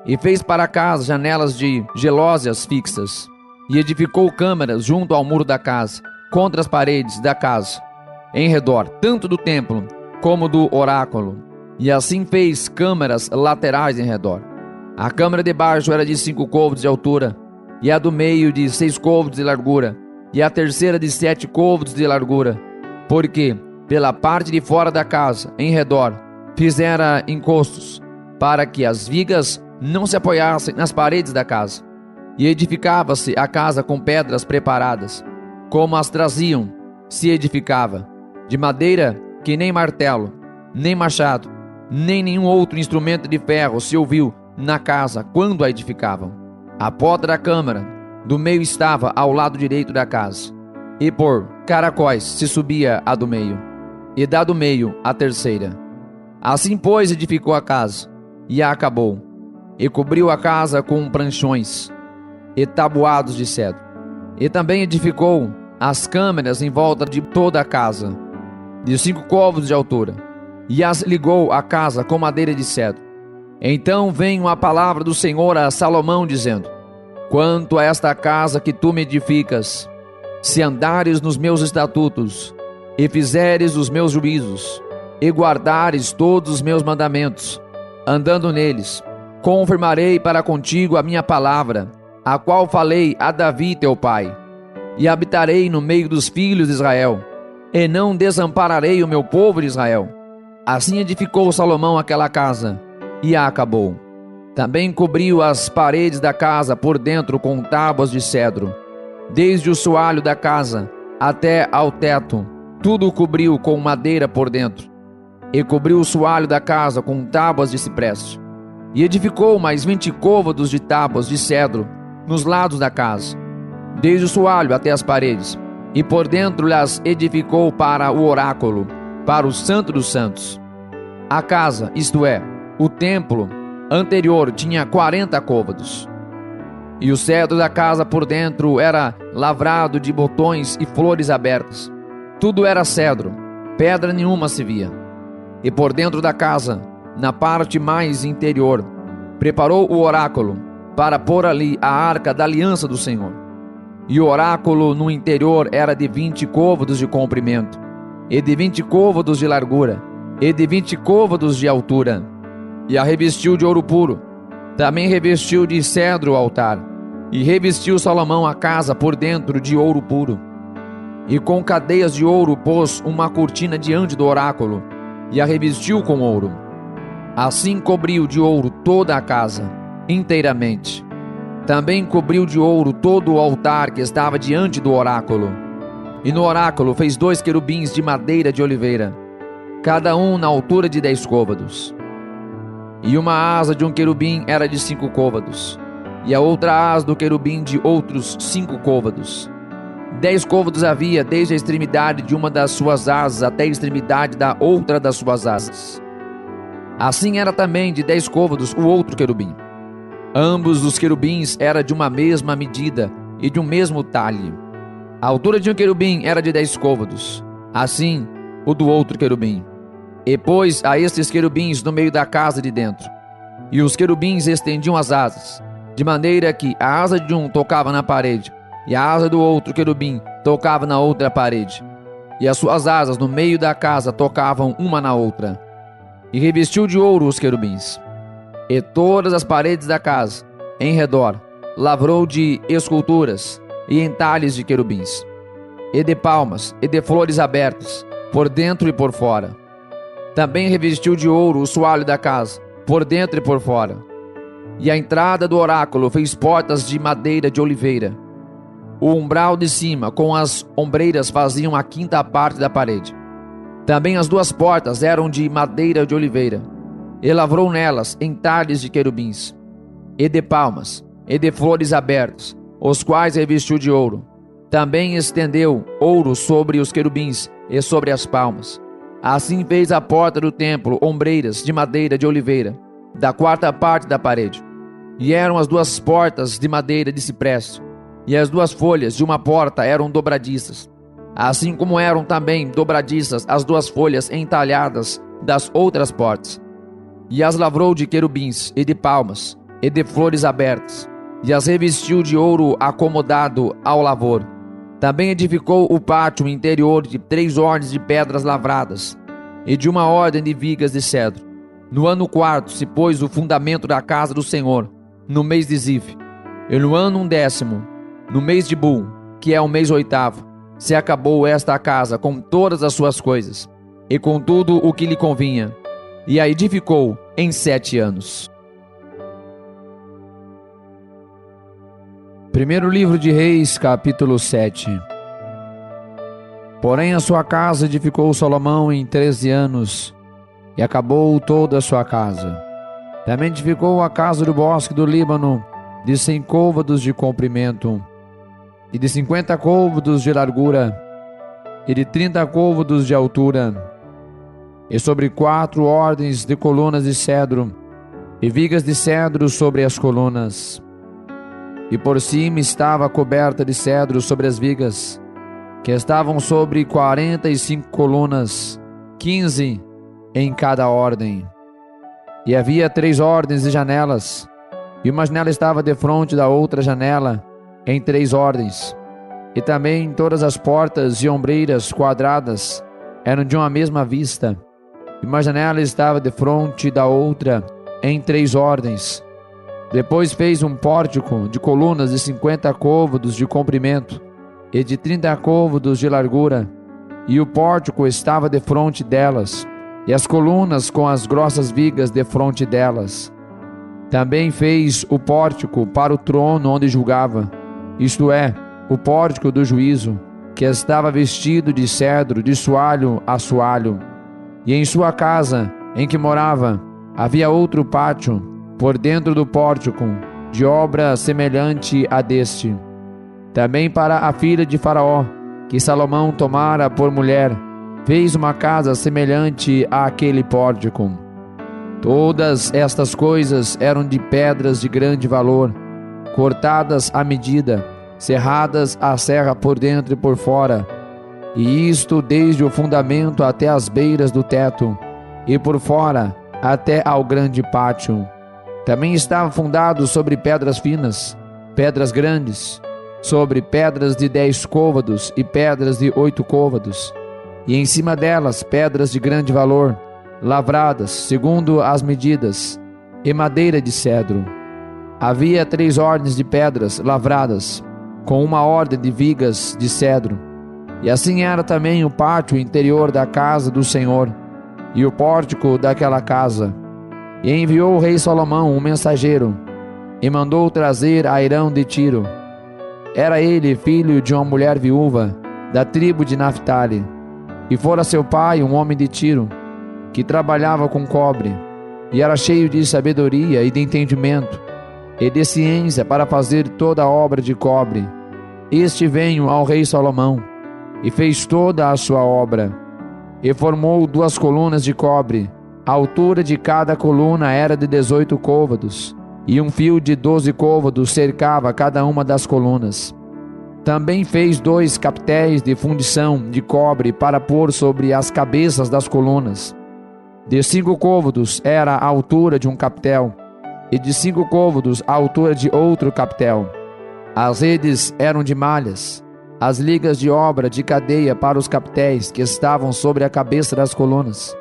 E fez para a casa janelas de gelósias fixas, e edificou câmaras junto ao muro da casa, contra as paredes da casa, em redor, tanto do templo como do oráculo. E assim fez câmaras laterais em redor. A câmara de baixo era de 5 côvados de altura, e a do meio de 6 côvados de largura, e a terceira de 7 côvados de largura, porque pela parte de fora da casa, em redor, fizera encostos, para que as vigas não se apoiassem nas paredes da casa. E edificava-se a casa com pedras preparadas, como as traziam, se edificava, de madeira que nem martelo, nem machado, nem nenhum outro instrumento de ferro se ouviu na casa quando a edificavam. A porta da câmara do meio estava ao lado direito da casa, e por caracóis se subia a do meio, e da do meio a terceira. Assim, pois, edificou a casa, e a acabou, e cobriu a casa com pranchões e tabuados de cedro. E também edificou as câmaras em volta de toda a casa, de 5 côvados de altura, e as ligou à casa com madeira de cedro. Então veio a palavra do Senhor a Salomão, dizendo: quanto a esta casa que tu me edificas, se andares nos meus estatutos, e fizeres os meus juízos, e guardares todos os meus mandamentos, andando neles, confirmarei para contigo a minha palavra, a qual falei a Davi teu pai, e habitarei no meio dos filhos de Israel, e não desampararei o meu povo de Israel. Assim edificou Salomão aquela casa, e a acabou. Também cobriu as paredes da casa por dentro com tábuas de cedro, desde o soalho da casa até ao teto, tudo cobriu com madeira por dentro, e cobriu o soalho da casa com tábuas de cipreste. E edificou mais 20 côvados de tábuas de cedro nos lados da casa, desde o soalho até as paredes, e por dentro lhes edificou para o oráculo, para o Santo dos Santos. A casa, isto é, o templo anterior, tinha 40 côvados. E o cedro da casa por dentro era lavrado de botões e flores abertas. Tudo era cedro, pedra nenhuma se via. E por dentro da casa, na parte mais interior, preparou o oráculo para pôr ali a arca da aliança do Senhor. E o oráculo no interior era de 20 côvados de comprimento, e de 20 côvados de largura, e de 20 côvados de altura. E a revestiu de ouro puro. Também revestiu de cedro o altar, e revestiu Salomão a casa por dentro de ouro puro. E com cadeias de ouro pôs uma cortina diante do oráculo, e a revestiu com ouro. Assim cobriu de ouro toda a casa, inteiramente. Também cobriu de ouro todo o altar que estava diante do oráculo. E no oráculo fez 2 querubins de madeira de oliveira, cada um na altura de 10 côvados. E uma asa de um querubim era de 5 côvados, e a outra asa do querubim de outros 5 côvados. 10 côvados havia desde a extremidade de uma das suas asas até a extremidade da outra das suas asas. Assim era também de 10 côvados o outro querubim. Ambos os querubins eram de uma mesma medida e de um mesmo talhe. A altura de um querubim era de 10 côvados, assim o do outro querubim. E pôs a estes querubins no meio da casa de dentro. E os querubins estendiam as asas, de maneira que a asa de um tocava na parede, e a asa do outro querubim tocava na outra parede. E as suas asas no meio da casa tocavam uma na outra. E revestiu de ouro os querubins. E todas as paredes da casa, em redor, lavrou de esculturas e entalhes de querubins, e de palmas, e de flores abertas, por dentro e por fora. Também revestiu de ouro o soalho da casa, por dentro e por fora. E a entrada do oráculo fez portas de madeira de oliveira. O umbral de cima com as ombreiras faziam a 5ª parte da parede. Também as 2 portas eram de madeira de oliveira, e lavrou nelas entalhes de querubins, e de palmas, e de flores abertas, os quais revestiu de ouro. Também estendeu ouro sobre os querubins e sobre as palmas. Assim fez a porta do templo ombreiras de madeira de oliveira, da 4ª parte da parede. E eram as 2 portas de madeira de cipreste, e as 2 folhas de uma porta eram dobradiças, assim como eram também dobradiças as 2 folhas entalhadas das outras portas. E as lavrou de querubins e de palmas, e de flores abertas, e as revestiu de ouro acomodado ao lavor. Também edificou o pátio interior de 3 ordens de pedras lavradas, e de uma ordem de vigas de cedro. No ano 4º se pôs o fundamento da casa do Senhor, no mês de Zif. E no ano 11º, no mês de Bul, que é o mês 8º, se acabou esta casa com todas as suas coisas, e com tudo o que lhe convinha, e a edificou em 7 anos. Primeiro livro de Reis, capítulo 7. Porém a sua casa edificou Salomão em 13 anos, e acabou toda a sua casa. Também edificou a casa do bosque do Líbano, de 100 côvados de comprimento, e de 50 côvados de largura, e de 30 côvados de altura, e sobre 4 ordens de colunas de cedro, e vigas de cedro sobre as colunas. E por cima estava coberta de cedro sobre as vigas, que estavam sobre 45 colunas, 15 em cada ordem. E havia 3 ordens de janelas, e uma janela estava defronte da outra janela, em 3 ordens. E também todas as portas e ombreiras quadradas eram de uma mesma vista, e uma janela estava defronte da outra, em 3 ordens. Depois fez um pórtico de colunas de 50 côvados de comprimento e de 30 côvados de largura, e o pórtico estava defronte delas, e as colunas com as grossas vigas defronte delas. Também fez o pórtico para o trono onde julgava, isto é, o pórtico do juízo, que estava vestido de cedro de soalho a soalho. E em sua casa, em que morava, havia outro pátio, por dentro do pórtico, de obra semelhante a deste. Também para a filha de Faraó, que Salomão tomara por mulher, fez uma casa semelhante àquele pórtico. Todas estas coisas eram de pedras de grande valor, cortadas à medida, serradas à serra por dentro e por fora, e isto desde o fundamento até as beiras do teto, e por fora até ao grande pátio. Também estava fundado sobre pedras finas, pedras grandes, sobre pedras de 10 côvados e pedras de 8 côvados, e em cima delas pedras de grande valor, lavradas segundo as medidas, e madeira de cedro. Havia 3 ordens de pedras lavradas, com uma ordem de vigas de cedro. E assim era também o pátio interior da casa do Senhor, e o pórtico daquela casa. E enviou o rei Salomão um mensageiro, e mandou trazer Airão de Tiro. Era ele filho de uma mulher viúva, da tribo de Naphtali, e fora seu pai um homem de Tiro, que trabalhava com cobre, e era cheio de sabedoria e de entendimento, e de ciência para fazer toda a obra de cobre. Este veio ao rei Salomão, e fez toda a sua obra, e formou 2 colunas de cobre. A altura de cada coluna era de 18 côvados, e um fio de 12 côvados cercava cada uma das colunas. Também fez 2 captéis de fundição de cobre para pôr sobre as cabeças das colunas. De 5 côvados era a altura de um captel, e de 5 côvados a altura de outro captel. As redes eram de malhas, as ligas de obra de cadeia para os captéis que estavam sobre a cabeça das colunas,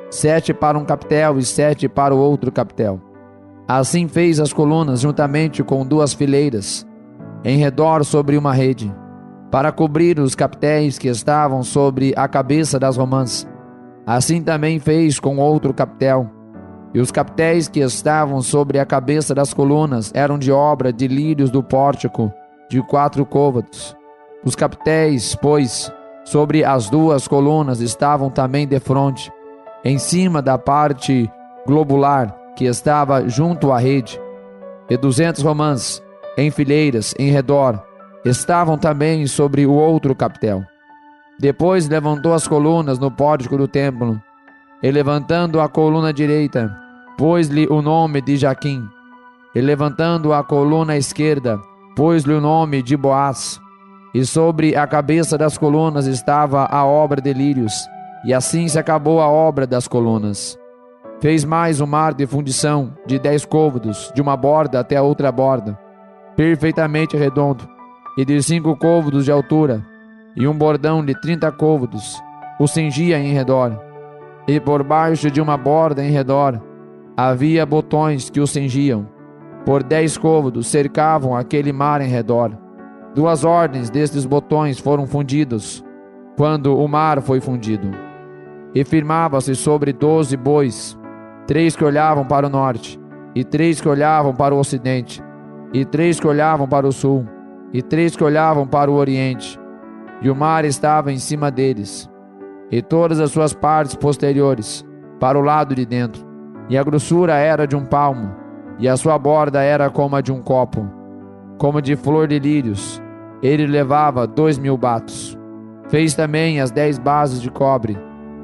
7 para um captel e 7 para o outro captel. Assim fez as colunas juntamente com 2 fileiras, em redor sobre uma rede, para cobrir os captéis que estavam sobre a cabeça das romãs. Assim também fez com outro captel. E os captéis que estavam sobre a cabeça das colunas eram de obra de lírios do pórtico, de 4 côvados. Os captéis, pois, Sobre as duas colunas estavam também defronte, em cima da parte globular que estava junto à rede, e 200 romãs em fileiras em redor estavam também sobre o outro capitel. Depois levantou as colunas no pórtico do templo, e levantando a coluna direita, pôs-lhe o nome de Jaquim, e levantando a coluna esquerda, pôs-lhe o nome de Boaz. E sobre a cabeça das colunas estava a obra de lírios, e assim se acabou a obra das colunas. Fez mais um mar de fundição de 10 côvados, de uma borda até a outra borda, perfeitamente redondo, e de 5 côvados de altura, e um bordão de 30 côvados o cingia em redor. E por baixo de uma borda em redor havia botões que o cingiam. Por 10 côvados cercavam aquele mar em redor. 2 ordens destes botões foram fundidos, quando o mar foi fundido. E firmava-se sobre 12 bois, 3 que olhavam para o norte, e 3 que olhavam para o ocidente, e 3 que olhavam para o sul, e 3 que olhavam para o oriente. E o mar estava em cima deles, e todas as suas partes posteriores, para o lado de dentro. E a grossura era de um palmo, e a sua borda era como a de um copo, como de flor de lírios. Ele levava 2.000 batos. Fez também as 10 bases de cobre,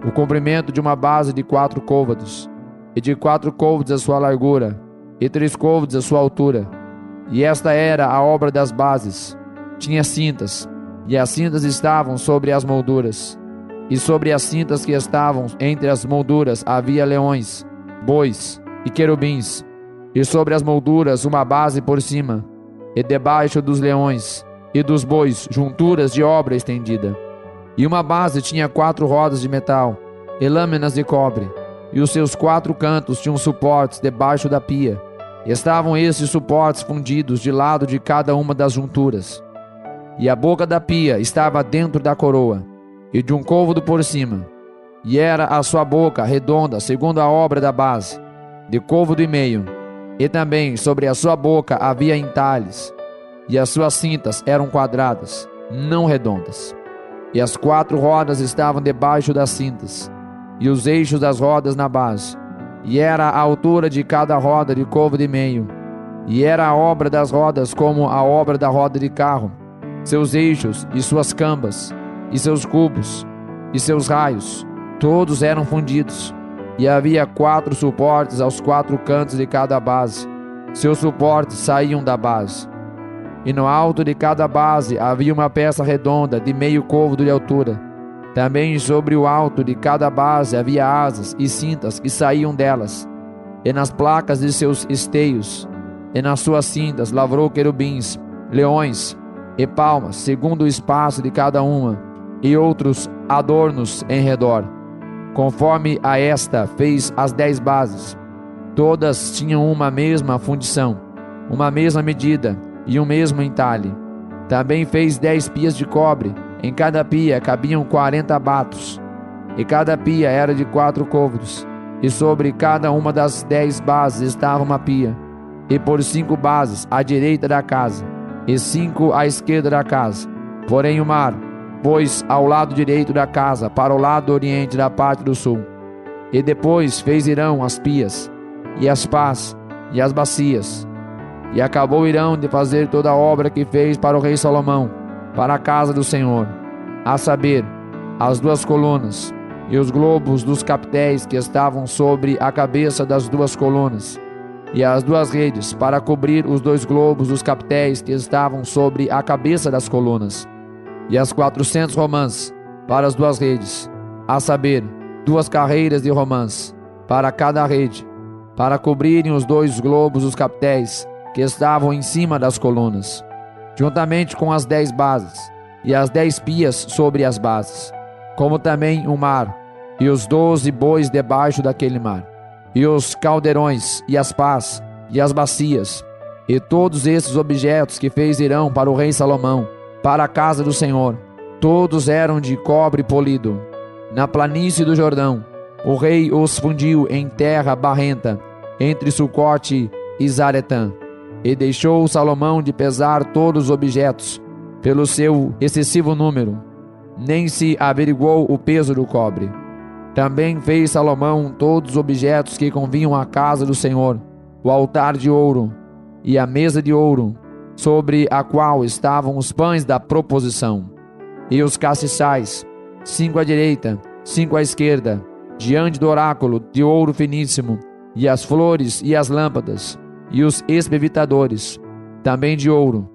o comprimento de uma base de 4 côvados, e de 4 côvados a sua largura, e 3 côvados a sua altura. E esta era a obra das bases. Tinha cintas, e as cintas estavam sobre as molduras. E sobre as cintas que estavam entre as molduras havia leões, bois e querubins. E sobre as molduras uma base por cima, e debaixo dos leões e dos bois junturas de obra estendida. E uma base tinha 4 rodas de metal e lâminas de cobre, e os seus 4 cantos tinham suportes debaixo da pia. Estavam esses suportes fundidos de lado de cada uma das junturas. E a boca da pia estava dentro da coroa, e de um côvado por cima. E era a sua boca redonda, segundo a obra da base, de côvado e meio. E também sobre a sua boca havia entalhes, e as suas cintas eram quadradas, não redondas. E as 4 rodas estavam debaixo das cintas, e os eixos das rodas na base. E era a altura de cada roda de côvado e meio. E era a obra das rodas como a obra da roda de carro, seus eixos e suas cambas, e seus cubos, e seus raios, todos eram fundidos. E havia 4 suportes aos 4 cantos de cada base. Seus suportes saíam da base. E no alto de cada base havia uma peça redonda de meio côvado de altura. Também sobre o alto de cada base havia asas e cintas que saíam delas. E nas placas de seus esteios, e nas suas cintas lavrou querubins, leões e palmas, segundo o espaço de cada uma, e outros adornos em redor. Conforme a esta fez as 10 bases. Todas tinham uma mesma fundição, uma mesma medida e um mesmo entalhe. Também fez 10 pias de cobre. Em cada pia cabiam 40 batos, e cada pia era de 4 côvados. E sobre cada uma das 10 bases estava uma pia, e por 5 bases à direita da casa, e 5 à esquerda da casa. Porém o mar pôs ao lado direito da casa, para o lado oriente da parte do sul. E depois fez Irão as pias, e as pás, e as bacias. E acabou Irão de fazer toda a obra que fez para o rei Salomão, para a casa do Senhor, a saber, as 2 colunas, e os globos dos capitéis que estavam sobre a cabeça das 2 colunas, e as 2 redes para cobrir os 2 globos dos capitéis que estavam sobre a cabeça das colunas, e as 400 romãs para as 2 redes, a saber, 2 carreiras de romãs para cada rede, para cobrirem os 2 globos dos capitéis que estavam em cima das colunas, juntamente com as 10 bases, e as 10 pias sobre as bases, como também o mar, e os 12 bois debaixo daquele mar, e os caldeirões, e as pás, e as bacias, e todos esses objetos que fez Irão para o rei Salomão, para a casa do Senhor, todos eram de cobre polido. Na planície do Jordão, o rei os fundiu em terra barrenta, entre Sucote e Zaretã. E deixou Salomão de pesar todos os objetos, pelo seu excessivo número. nem se averiguou o peso do cobre. Também fez Salomão todos os objetos que convinham à casa do Senhor: o altar de ouro e a mesa de ouro, sobre a qual estavam os pães da proposição, e os castiçais, 5 à direita, 5 à esquerda, diante do oráculo de ouro finíssimo, e as flores e as lâmpadas, e os espevitadores, também de ouro,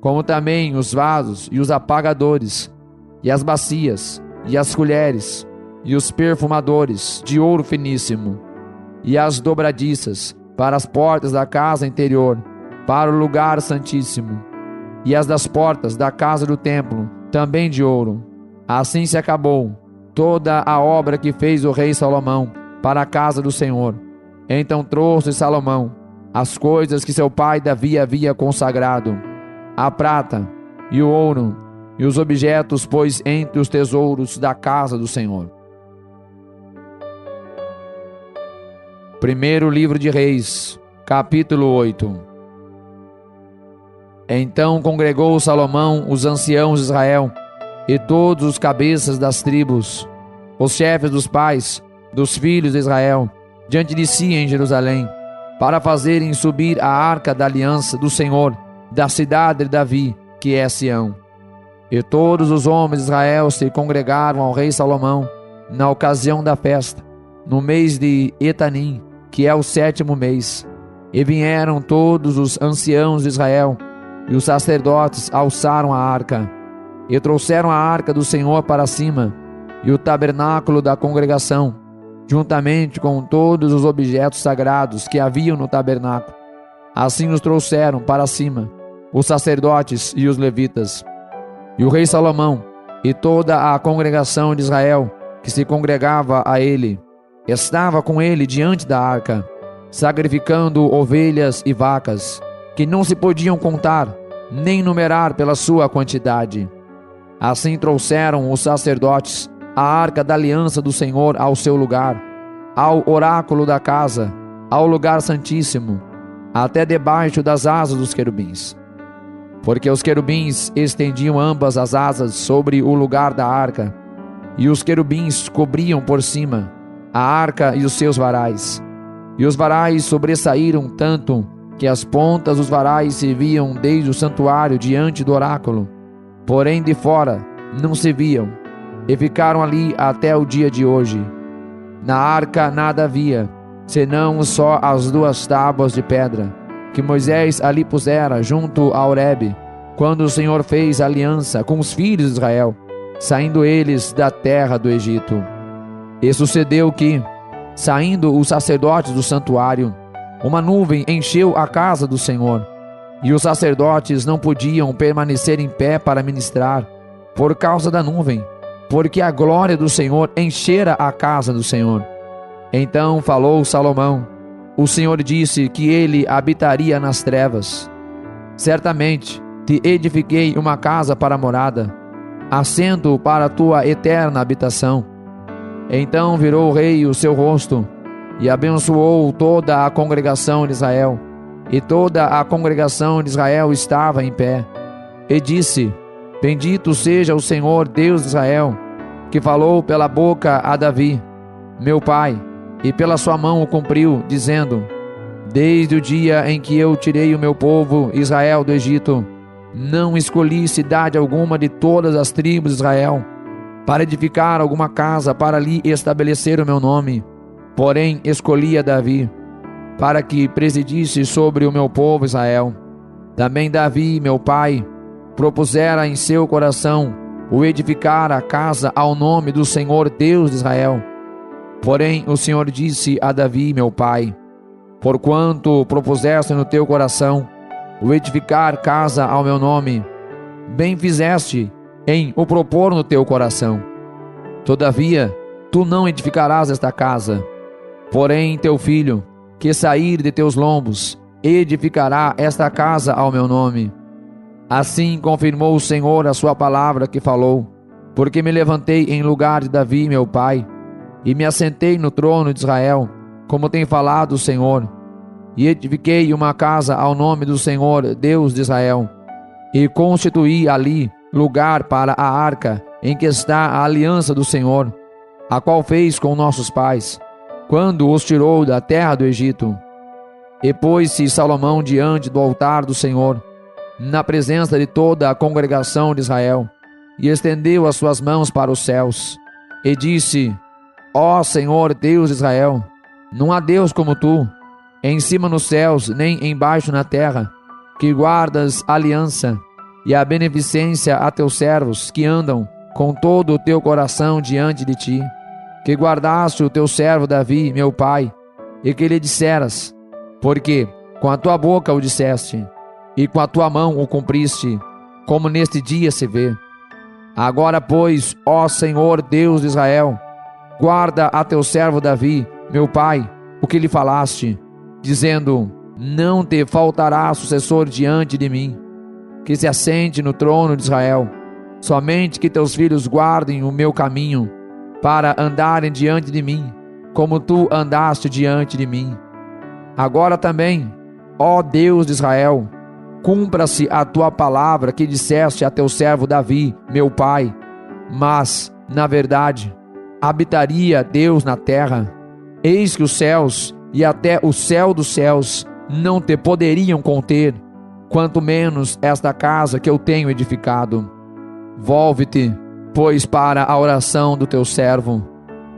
como também os vasos e os apagadores, e as bacias, e as colheres, e os perfumadores, de ouro finíssimo, e as dobradiças, para as portas da casa interior, para o lugar santíssimo, e as das portas da casa do templo, também de ouro. Assim se acabou toda a obra que fez o rei Salomão para a casa do Senhor. Então trouxe Salomão as coisas que seu pai Davi havia consagrado, a prata e o ouro, e os objetos pôs entre os tesouros da casa do Senhor. Primeiro livro de Reis, capítulo 8. Então congregou Salomão os anciãos de Israel e todos os cabeças das tribos, os chefes dos pais dos filhos de Israel, diante de si em Jerusalém, para fazerem subir a arca da aliança do Senhor da cidade de Davi, que é Sião. E todos os homens de Israel se congregaram ao rei Salomão na ocasião da festa, no mês de Etanim, que é o 7º mês. E vieram todos os anciãos de Israel, e os sacerdotes alçaram a arca, e trouxeram a arca do Senhor para cima, e o tabernáculo da congregação, juntamente com todos os objetos sagrados que haviam no tabernáculo. Assim os trouxeram para cima, os sacerdotes e os levitas. E o rei Salomão e toda a congregação de Israel, que se congregava a ele, estava com ele diante da arca, sacrificando ovelhas e vacas, que não se podiam contar, nem numerar pela sua quantidade. Assim trouxeram os sacerdotes a arca da aliança do Senhor ao seu lugar, ao oráculo da casa, ao lugar santíssimo, até debaixo das asas dos querubins. Porque os querubins estendiam ambas as asas sobre o lugar da arca, e os querubins cobriam por cima a arca e os seus varais. E os varais sobressaíram tanto que as pontas dos varais se viam desde o santuário diante do oráculo, porém de fora não se viam, e ficaram ali até o dia de hoje. Na arca nada havia, senão só as 2 tábuas de pedra, que Moisés ali pusera junto a Horebe, quando o Senhor fez aliança com os filhos de Israel, saindo eles da terra do Egito. E sucedeu que, saindo os sacerdotes do santuário, uma nuvem encheu a casa do Senhor, e os sacerdotes não podiam permanecer em pé para ministrar, por causa da nuvem, porque a glória do Senhor enchera a casa do Senhor. Então falou Salomão: o Senhor disse que ele habitaria nas trevas. Certamente te edifiquei uma casa para morada, assento para a tua eterna habitação. Então virou o rei o seu rosto, e abençoou toda a congregação de Israel, e toda a congregação de Israel estava em pé, e disse: bendito seja o Senhor Deus de Israel, que falou pela boca a Davi, meu pai, e pela sua mão o cumpriu, dizendo: desde o dia em que eu tirei o meu povo Israel do Egito, não escolhi cidade alguma de todas as tribos de Israel, para edificar alguma casa para ali estabelecer o meu nome. Porém escolhi a Davi, para que presidisse sobre o meu povo Israel. Também Davi, meu pai, propusera em seu coração o edificar a casa ao nome do Senhor Deus de Israel. Porém o Senhor disse a Davi, meu pai: porquanto propuseste no teu coração o edificar casa ao meu nome, bem fizeste em o propor no teu coração. Todavia tu não edificarás esta casa, porém teu filho, que sair de teus lombos, edificará esta casa ao meu nome. Assim confirmou o Senhor a sua palavra que falou, porque me levantei em lugar de Davi meu pai, e me assentei no trono de Israel, como tem falado o Senhor, e edifiquei uma casa ao nome do Senhor Deus de Israel, e constituí ali lugar para a arca em que está a aliança do Senhor, a qual fez com nossos pais, quando os tirou da terra do Egito. E pôs-se Salomão diante do altar do Senhor, na presença de toda a congregação de Israel, e estendeu as suas mãos para os céus, e disse: Ó Senhor Deus de Israel, não há Deus como tu, em cima nos céus, nem embaixo na terra, que guardas a aliança e a beneficência a teus servos, que andam com todo o teu coração diante de ti, que guardaste o teu servo Davi, meu pai, e que lhe disseras, porque com a tua boca o disseste, e com a tua mão o cumpriste, como neste dia se vê. Agora, pois, ó Senhor Deus de Israel, guarda a teu servo Davi, meu pai, o que lhe falaste, dizendo: não te faltará sucessor diante de mim, que se assente no trono de Israel. Somente que teus filhos guardem o meu caminho, para andarem diante de mim, como tu andaste diante de mim. Agora também, ó Deus de Israel, cumpra-se a tua palavra que disseste a teu servo Davi, meu pai. Mas, na verdade, habitaria Deus na terra. Eis que os céus e até o céu dos céus não te poderiam conter, quanto menos esta casa que eu tenho edificado. Volve-te, pois, para a oração do teu servo,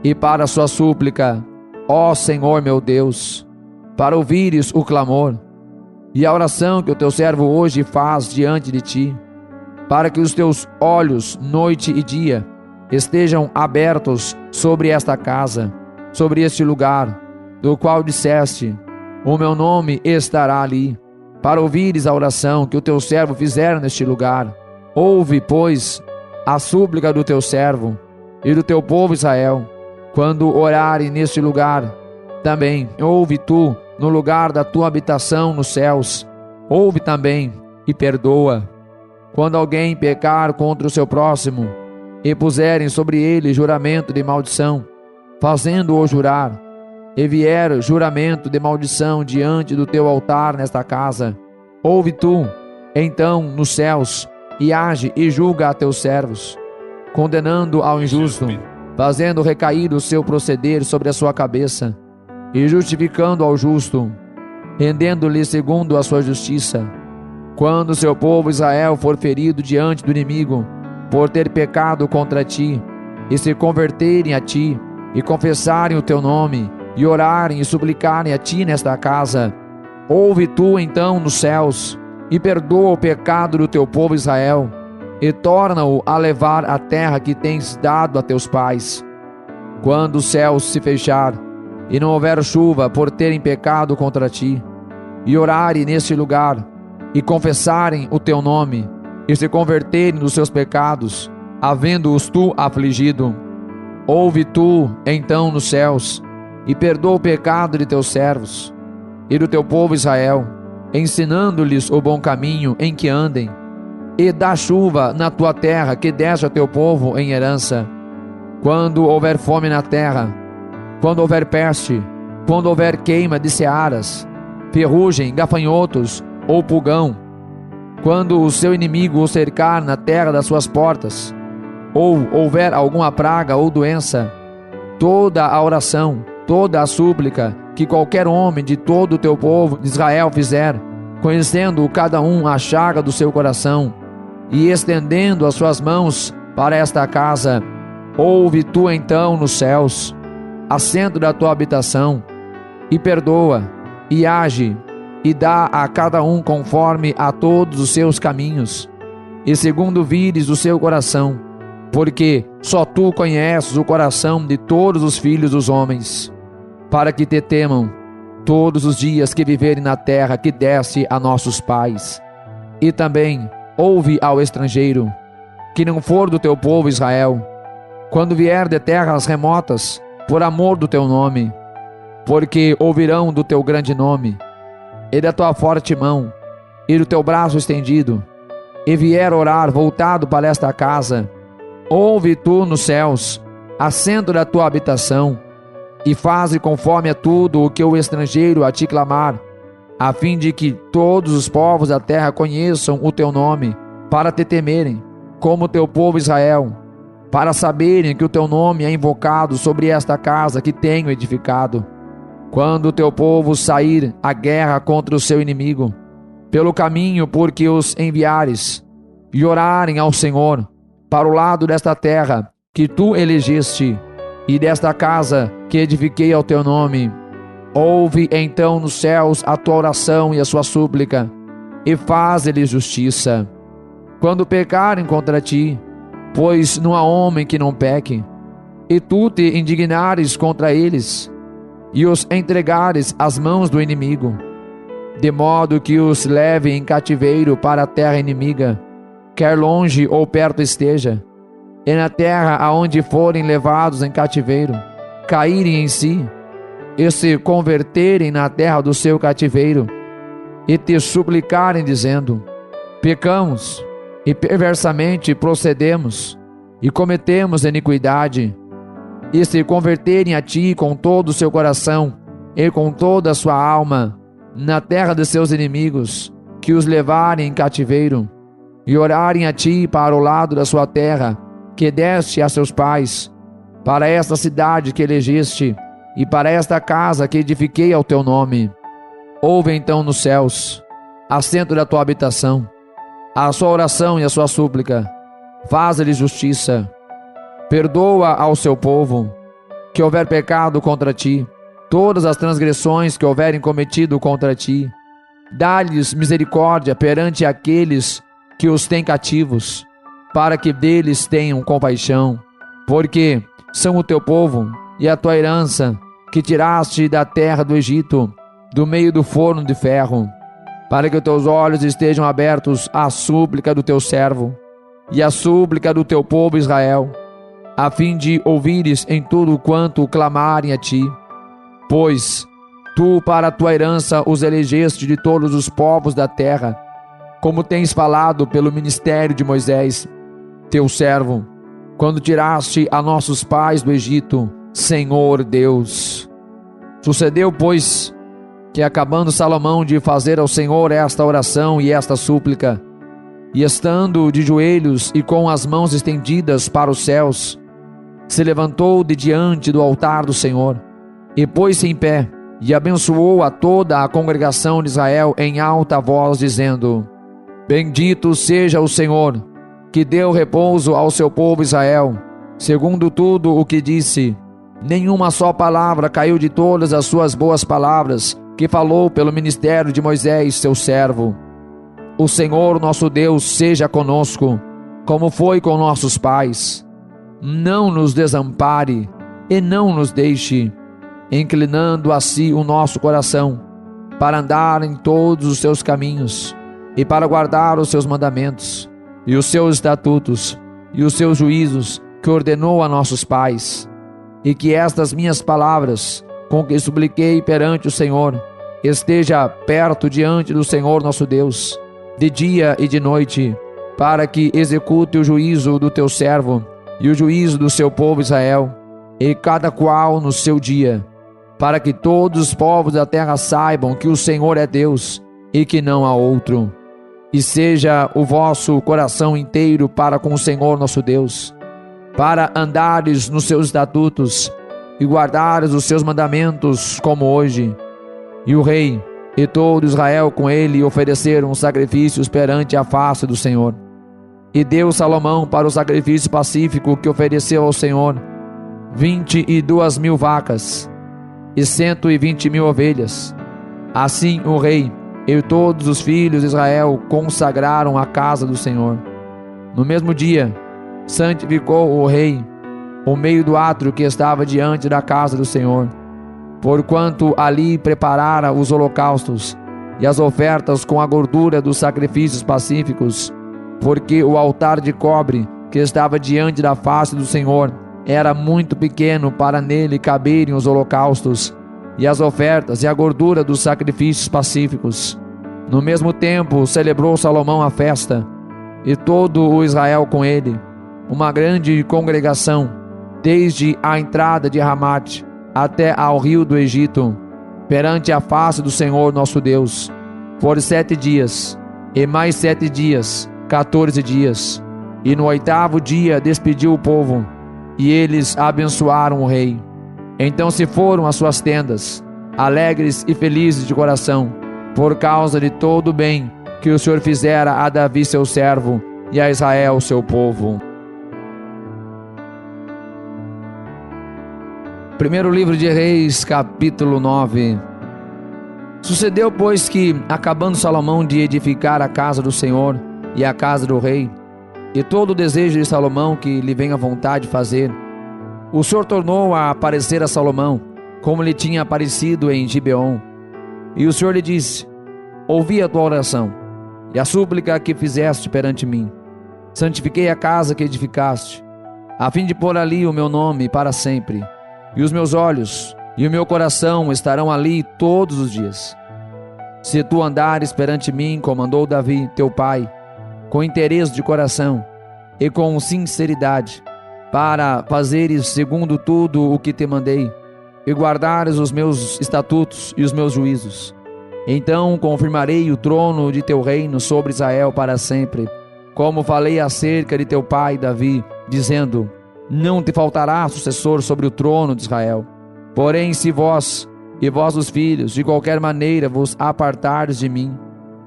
e para a sua súplica, ó Senhor meu Deus, para ouvires o clamor, e a oração que o teu servo hoje faz diante de ti, para que os teus olhos, noite e dia, estejam abertos sobre esta casa, sobre este lugar, do qual disseste: o meu nome estará ali, para ouvires a oração que o teu servo fizer neste lugar. Ouve, pois, a súplica do teu servo e do teu povo Israel, quando orarem neste lugar. Também ouve tu no lugar da tua habitação nos céus. Ouve também e perdoa. Quando alguém pecar contra o seu próximo, e puserem sobre ele juramento de maldição, fazendo-o jurar, e vier juramento de maldição diante do teu altar nesta casa, ouve tu, então, nos céus, e age e julga a teus servos, condenando ao injusto, fazendo recair o seu proceder sobre a sua cabeça, e justificando ao justo, rendendo-lhe segundo a sua justiça. Quando seu povo Israel for ferido diante do inimigo, por ter pecado contra ti, e se converterem a ti, e confessarem o teu nome, e orarem e suplicarem a ti nesta casa, ouve tu então nos céus, e perdoa o pecado do teu povo Israel, e torna-o a levar a terra que tens dado a teus pais. Quando o céu se fechar, e não houver chuva por terem pecado contra ti, e orarem neste lugar, e confessarem o teu nome, e se converterem dos seus pecados, havendo-os tu afligido, ouve tu então nos céus, e perdoa o pecado de teus servos e do teu povo Israel, ensinando-lhes o bom caminho em que andem, e dá chuva na tua terra que deste a teu povo em herança. Quando houver fome na terra, quando houver peste, quando houver queima de searas, ferrugem, gafanhotos ou pulgão, quando o seu inimigo o cercar na terra das suas portas, ou houver alguma praga ou doença, toda a oração, toda a súplica que qualquer homem de todo o teu povo de Israel fizer, conhecendo cada um a chaga do seu coração, e estendendo as suas mãos para esta casa, ouve tu então nos céus, assento da tua habitação, e perdoa, e age, e dá a cada um conforme a todos os seus caminhos, e segundo vires o seu coração, porque só tu conheces o coração de todos os filhos dos homens, para que te temam todos os dias que viverem na terra que deste a nossos pais. E também ouve ao estrangeiro, que não for do teu povo Israel, quando vier de terras remotas, por amor do teu nome, porque ouvirão do teu grande nome, e da tua forte mão, e do teu braço estendido, e vier orar voltado para esta casa, ouve tu nos céus, assento da tua habitação, e faze conforme a tudo o que o estrangeiro a ti clamar, a fim de que todos os povos da terra conheçam o teu nome, para te temerem, como teu povo Israel, para saberem que o teu nome é invocado sobre esta casa que tenho edificado. Quando o teu povo sair à guerra contra o seu inimigo, pelo caminho por que os enviares, e orarem ao Senhor, para o lado desta terra que tu elegeste, e desta casa que edifiquei ao teu nome, ouve então nos céus a tua oração e a sua súplica, e faz-lhes justiça. Quando pecarem contra ti, pois não há homem que não peque, e tu te indignares contra eles, e os entregares às mãos do inimigo, de modo que os leve em cativeiro para a terra inimiga, quer longe ou perto esteja, e na terra aonde forem levados em cativeiro, caírem em si, e se converterem na terra do seu cativeiro, e te suplicarem dizendo: pecamos, e perversamente procedemos, e cometemos iniquidade, e se converterem a ti com todo o seu coração, e com toda a sua alma, na terra de seus inimigos, que os levarem em cativeiro, e orarem a ti para o lado da sua terra, que deste a seus pais, para esta cidade que elegeste, e para esta casa que edifiquei ao teu nome. Ouve então nos céus, assento da tua habitação, a sua oração e a sua súplica, faz-lhe justiça. Perdoa ao seu povo, que houver pecado contra ti, todas as transgressões que houverem cometido contra ti. Dá-lhes misericórdia perante aqueles que os têm cativos, para que deles tenham compaixão, porque são o teu povo e a tua herança, que tiraste da terra do Egito, do meio do forno de ferro, para que os teus olhos estejam abertos à súplica do teu servo e à súplica do teu povo Israel, a fim de ouvires em tudo quanto clamarem a ti. Pois tu para a tua herança os elegeste de todos os povos da terra, como tens falado pelo ministério de Moisés, teu servo, quando tiraste a nossos pais do Egito, Senhor Deus. Sucedeu, pois, que acabando Salomão de fazer ao Senhor esta oração e esta súplica, e estando de joelhos e com as mãos estendidas para os céus, se levantou de diante do altar do Senhor, e pôs-se em pé, e abençoou a toda a congregação de Israel em alta voz, dizendo: Bendito seja o Senhor, que deu repouso ao seu povo Israel, segundo tudo o que disse. Nenhuma só palavra caiu de todas as suas boas palavras, que falou pelo ministério de Moisés, seu servo. O Senhor nosso Deus seja conosco, como foi com nossos pais. Não nos desampare e não nos deixe, inclinando a si o nosso coração, para andar em todos os seus caminhos, e para guardar os seus mandamentos, e os seus estatutos, e os seus juízos, que ordenou a nossos pais. E que estas minhas palavras, com que supliquei perante o Senhor, esteja perto diante do Senhor nosso Deus, de dia e de noite, para que execute o juízo do teu servo, e o juízo do seu povo Israel, e cada qual no seu dia, para que todos os povos da terra saibam que o Senhor é Deus, e que não há outro. E seja o vosso coração inteiro para com o Senhor nosso Deus, para andares nos seus estatutos, e guardares os seus mandamentos, como hoje. E o rei e todo Israel com ele ofereceram sacrifícios perante a face do Senhor. E deu Salomão para o sacrifício pacífico que ofereceu ao Senhor 22.000 vacas e 120.000 ovelhas. Assim o rei e todos os filhos de Israel consagraram a casa do Senhor. No mesmo dia, santificou o rei o meio do átrio que estava diante da casa do Senhor, porquanto ali preparara os holocaustos e as ofertas com a gordura dos sacrifícios pacíficos, porque o altar de cobre que estava diante da face do Senhor era muito pequeno para nele caberem os holocaustos e as ofertas e a gordura dos sacrifícios pacíficos. No mesmo tempo celebrou Salomão a festa, e todo o Israel com ele, uma grande congregação, desde a entrada de Ramate até ao rio do Egito, perante a face do Senhor nosso Deus, por 7 dias, e mais 7 dias, 14 dias. E no 8º dia despediu o povo, e eles abençoaram o rei. Então se foram às suas tendas, alegres e felizes de coração, por causa de todo o bem que o Senhor fizera a Davi seu servo e a Israel seu povo. Primeiro livro de Reis, capítulo 9. Sucedeu, pois, que, acabando Salomão de edificar a casa do Senhor e a casa do rei, e todo o desejo de Salomão que lhe vem à vontade fazer, o Senhor tornou a aparecer a Salomão, como lhe tinha aparecido em Gibeon. E o Senhor lhe disse: ouvi a tua oração e a súplica que fizeste perante mim. Santifiquei a casa que edificaste, a fim de pôr ali o meu nome para sempre, e os meus olhos e o meu coração estarão ali todos os dias. Se tu andares perante mim, como andou Davi, teu pai, com interesse de coração e com sinceridade, para fazeres segundo tudo o que te mandei, e guardares os meus estatutos e os meus juízos, então confirmarei o trono de teu reino sobre Israel para sempre, como falei acerca de teu pai Davi, dizendo: não te faltará sucessor sobre o trono de Israel. Porém, se vós e vossos filhos de qualquer maneira vos apartardes de mim,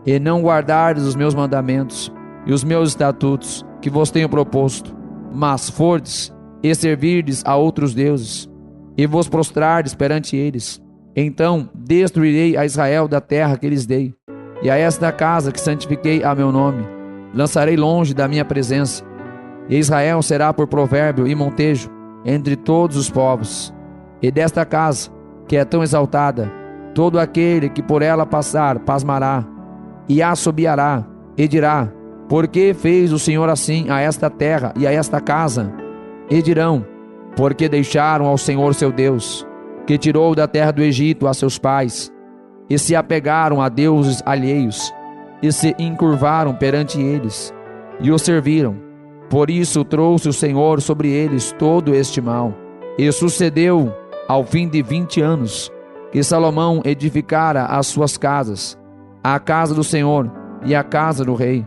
e não guardardes os meus mandamentos e os meus estatutos que vos tenho proposto, mas fordes e servirdes a outros deuses, e vos prostrardes perante eles, então destruirei a Israel da terra que lhes dei, e a esta casa que santifiquei a meu nome, lançarei longe da minha presença, e Israel será por provérbio e montejo entre todos os povos. E desta casa, que é tão exaltada, todo aquele que por ela passar pasmará, e assobiará, e dirá: por que fez o Senhor assim a esta terra e a esta casa? E dirão: porque deixaram ao Senhor seu Deus, que tirou da terra do Egito a seus pais, e se apegaram a deuses alheios, e se encurvaram perante eles, e os serviram. Por isso trouxe o Senhor sobre eles todo este mal. E sucedeu, ao fim de 20 anos, que Salomão edificara as suas casas, a casa do Senhor e a casa do rei.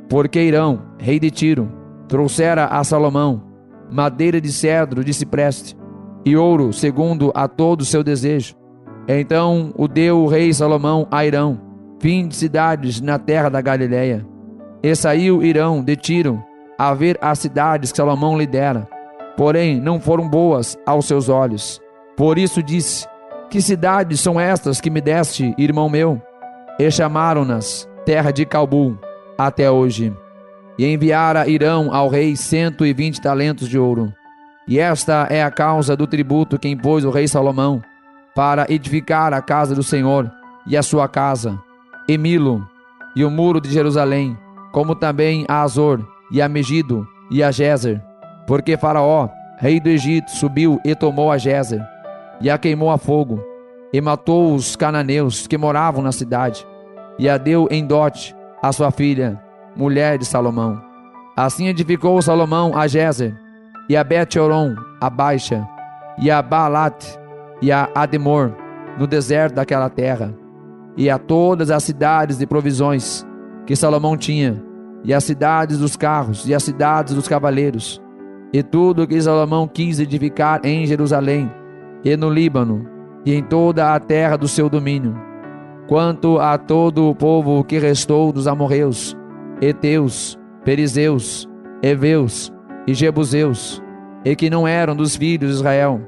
Porque Hirão, rei de Tiro, trouxera a Salomão madeira de cedro de cipreste e ouro segundo a todo o seu desejo. Então o deu o rei Salomão a Hirão, 20 cidades na terra da Galileia. E saiu Hirão de Tiro a ver as cidades que Salomão lhe dera, porém não foram boas aos seus olhos. Por isso disse: que cidades são estas que me deste, irmão meu? E chamaram-nas terra de Calbu até hoje. E enviara Hirão ao rei 120 talentos de ouro. E esta é a causa do tributo que impôs o rei Salomão para edificar a casa do Senhor e a sua casa, e Milo, e o muro de Jerusalém, como também a Azor, e a Megido, e a Gezer. Porque Faraó, rei do Egito, subiu e tomou a Gezer, e a queimou a fogo, e matou os cananeus que moravam na cidade, e a deu em dote a sua filha, mulher de Salomão. Assim edificou Salomão a Gezer, e a Bet-horon, a Baixa, e a Baalat, e a Ademor, no deserto daquela terra, e a todas as cidades de provisões que Salomão tinha, e as cidades dos carros, e as cidades dos cavaleiros, e tudo o que Salomão quis edificar em Jerusalém, e no Líbano, e em toda a terra do seu domínio. Quanto a todo o povo que restou dos amorreus, heteus, perizeus, heveus e jebuseus, e que não eram dos filhos de Israel,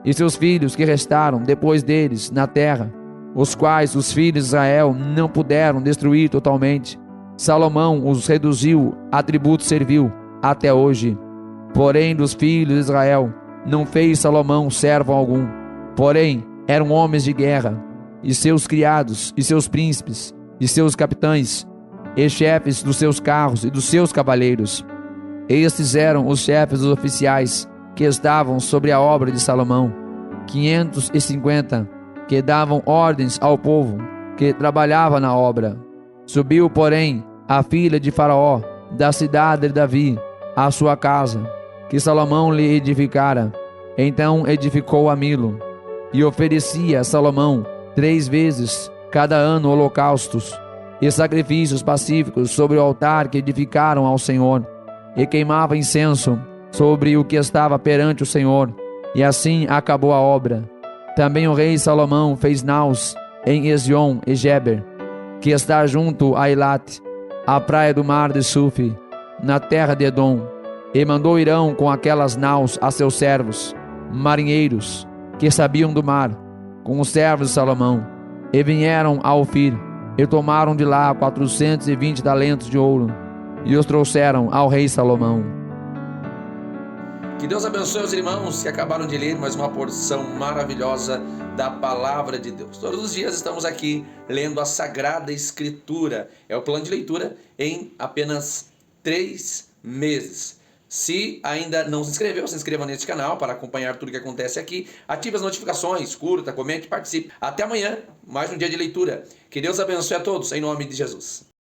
e seus filhos que restaram depois deles na terra, os quais os filhos de Israel não puderam destruir totalmente, Salomão os reduziu a tributo servil até hoje. Porém dos filhos de Israel não fez Salomão servo algum, porém eram homens de guerra, e seus criados, e seus príncipes, e seus capitães, e chefes dos seus carros e dos seus cavaleiros. Estes eram os chefes dos oficiais que estavam sobre a obra de Salomão, 550, que davam ordens ao povo que trabalhava na obra. Subiu, porém, a filha de Faraó, da cidade de Davi, à sua casa, que Salomão lhe edificara. Então edificou a Milo, e oferecia a Salomão 3 vezes cada ano holocaustos e sacrifícios pacíficos sobre o altar que edificaram ao Senhor. e queimava incenso sobre o que estava perante o Senhor, e assim acabou a obra. Também o rei Salomão fez naus em Ezion e Geber, que está junto a Eilat, à praia do mar de Sufi, na terra de Edom, e mandou Irão com aquelas naus a seus servos, marinheiros, que sabiam do mar, com os servos de Salomão, e vieram a Ofir, e tomaram de lá 420 talentos de ouro, e os trouxeram ao rei Salomão. Que Deus abençoe os irmãos que acabaram de ler mais uma porção maravilhosa da Palavra de Deus. Todos os dias estamos aqui lendo a Sagrada Escritura. É o plano de leitura em apenas 3 meses. Se ainda não se inscreveu, se inscreva neste canal para acompanhar tudo que acontece aqui. Ative as notificações, curta, comente e participe. Até amanhã, mais um dia de leitura. Que Deus abençoe a todos, em nome de Jesus.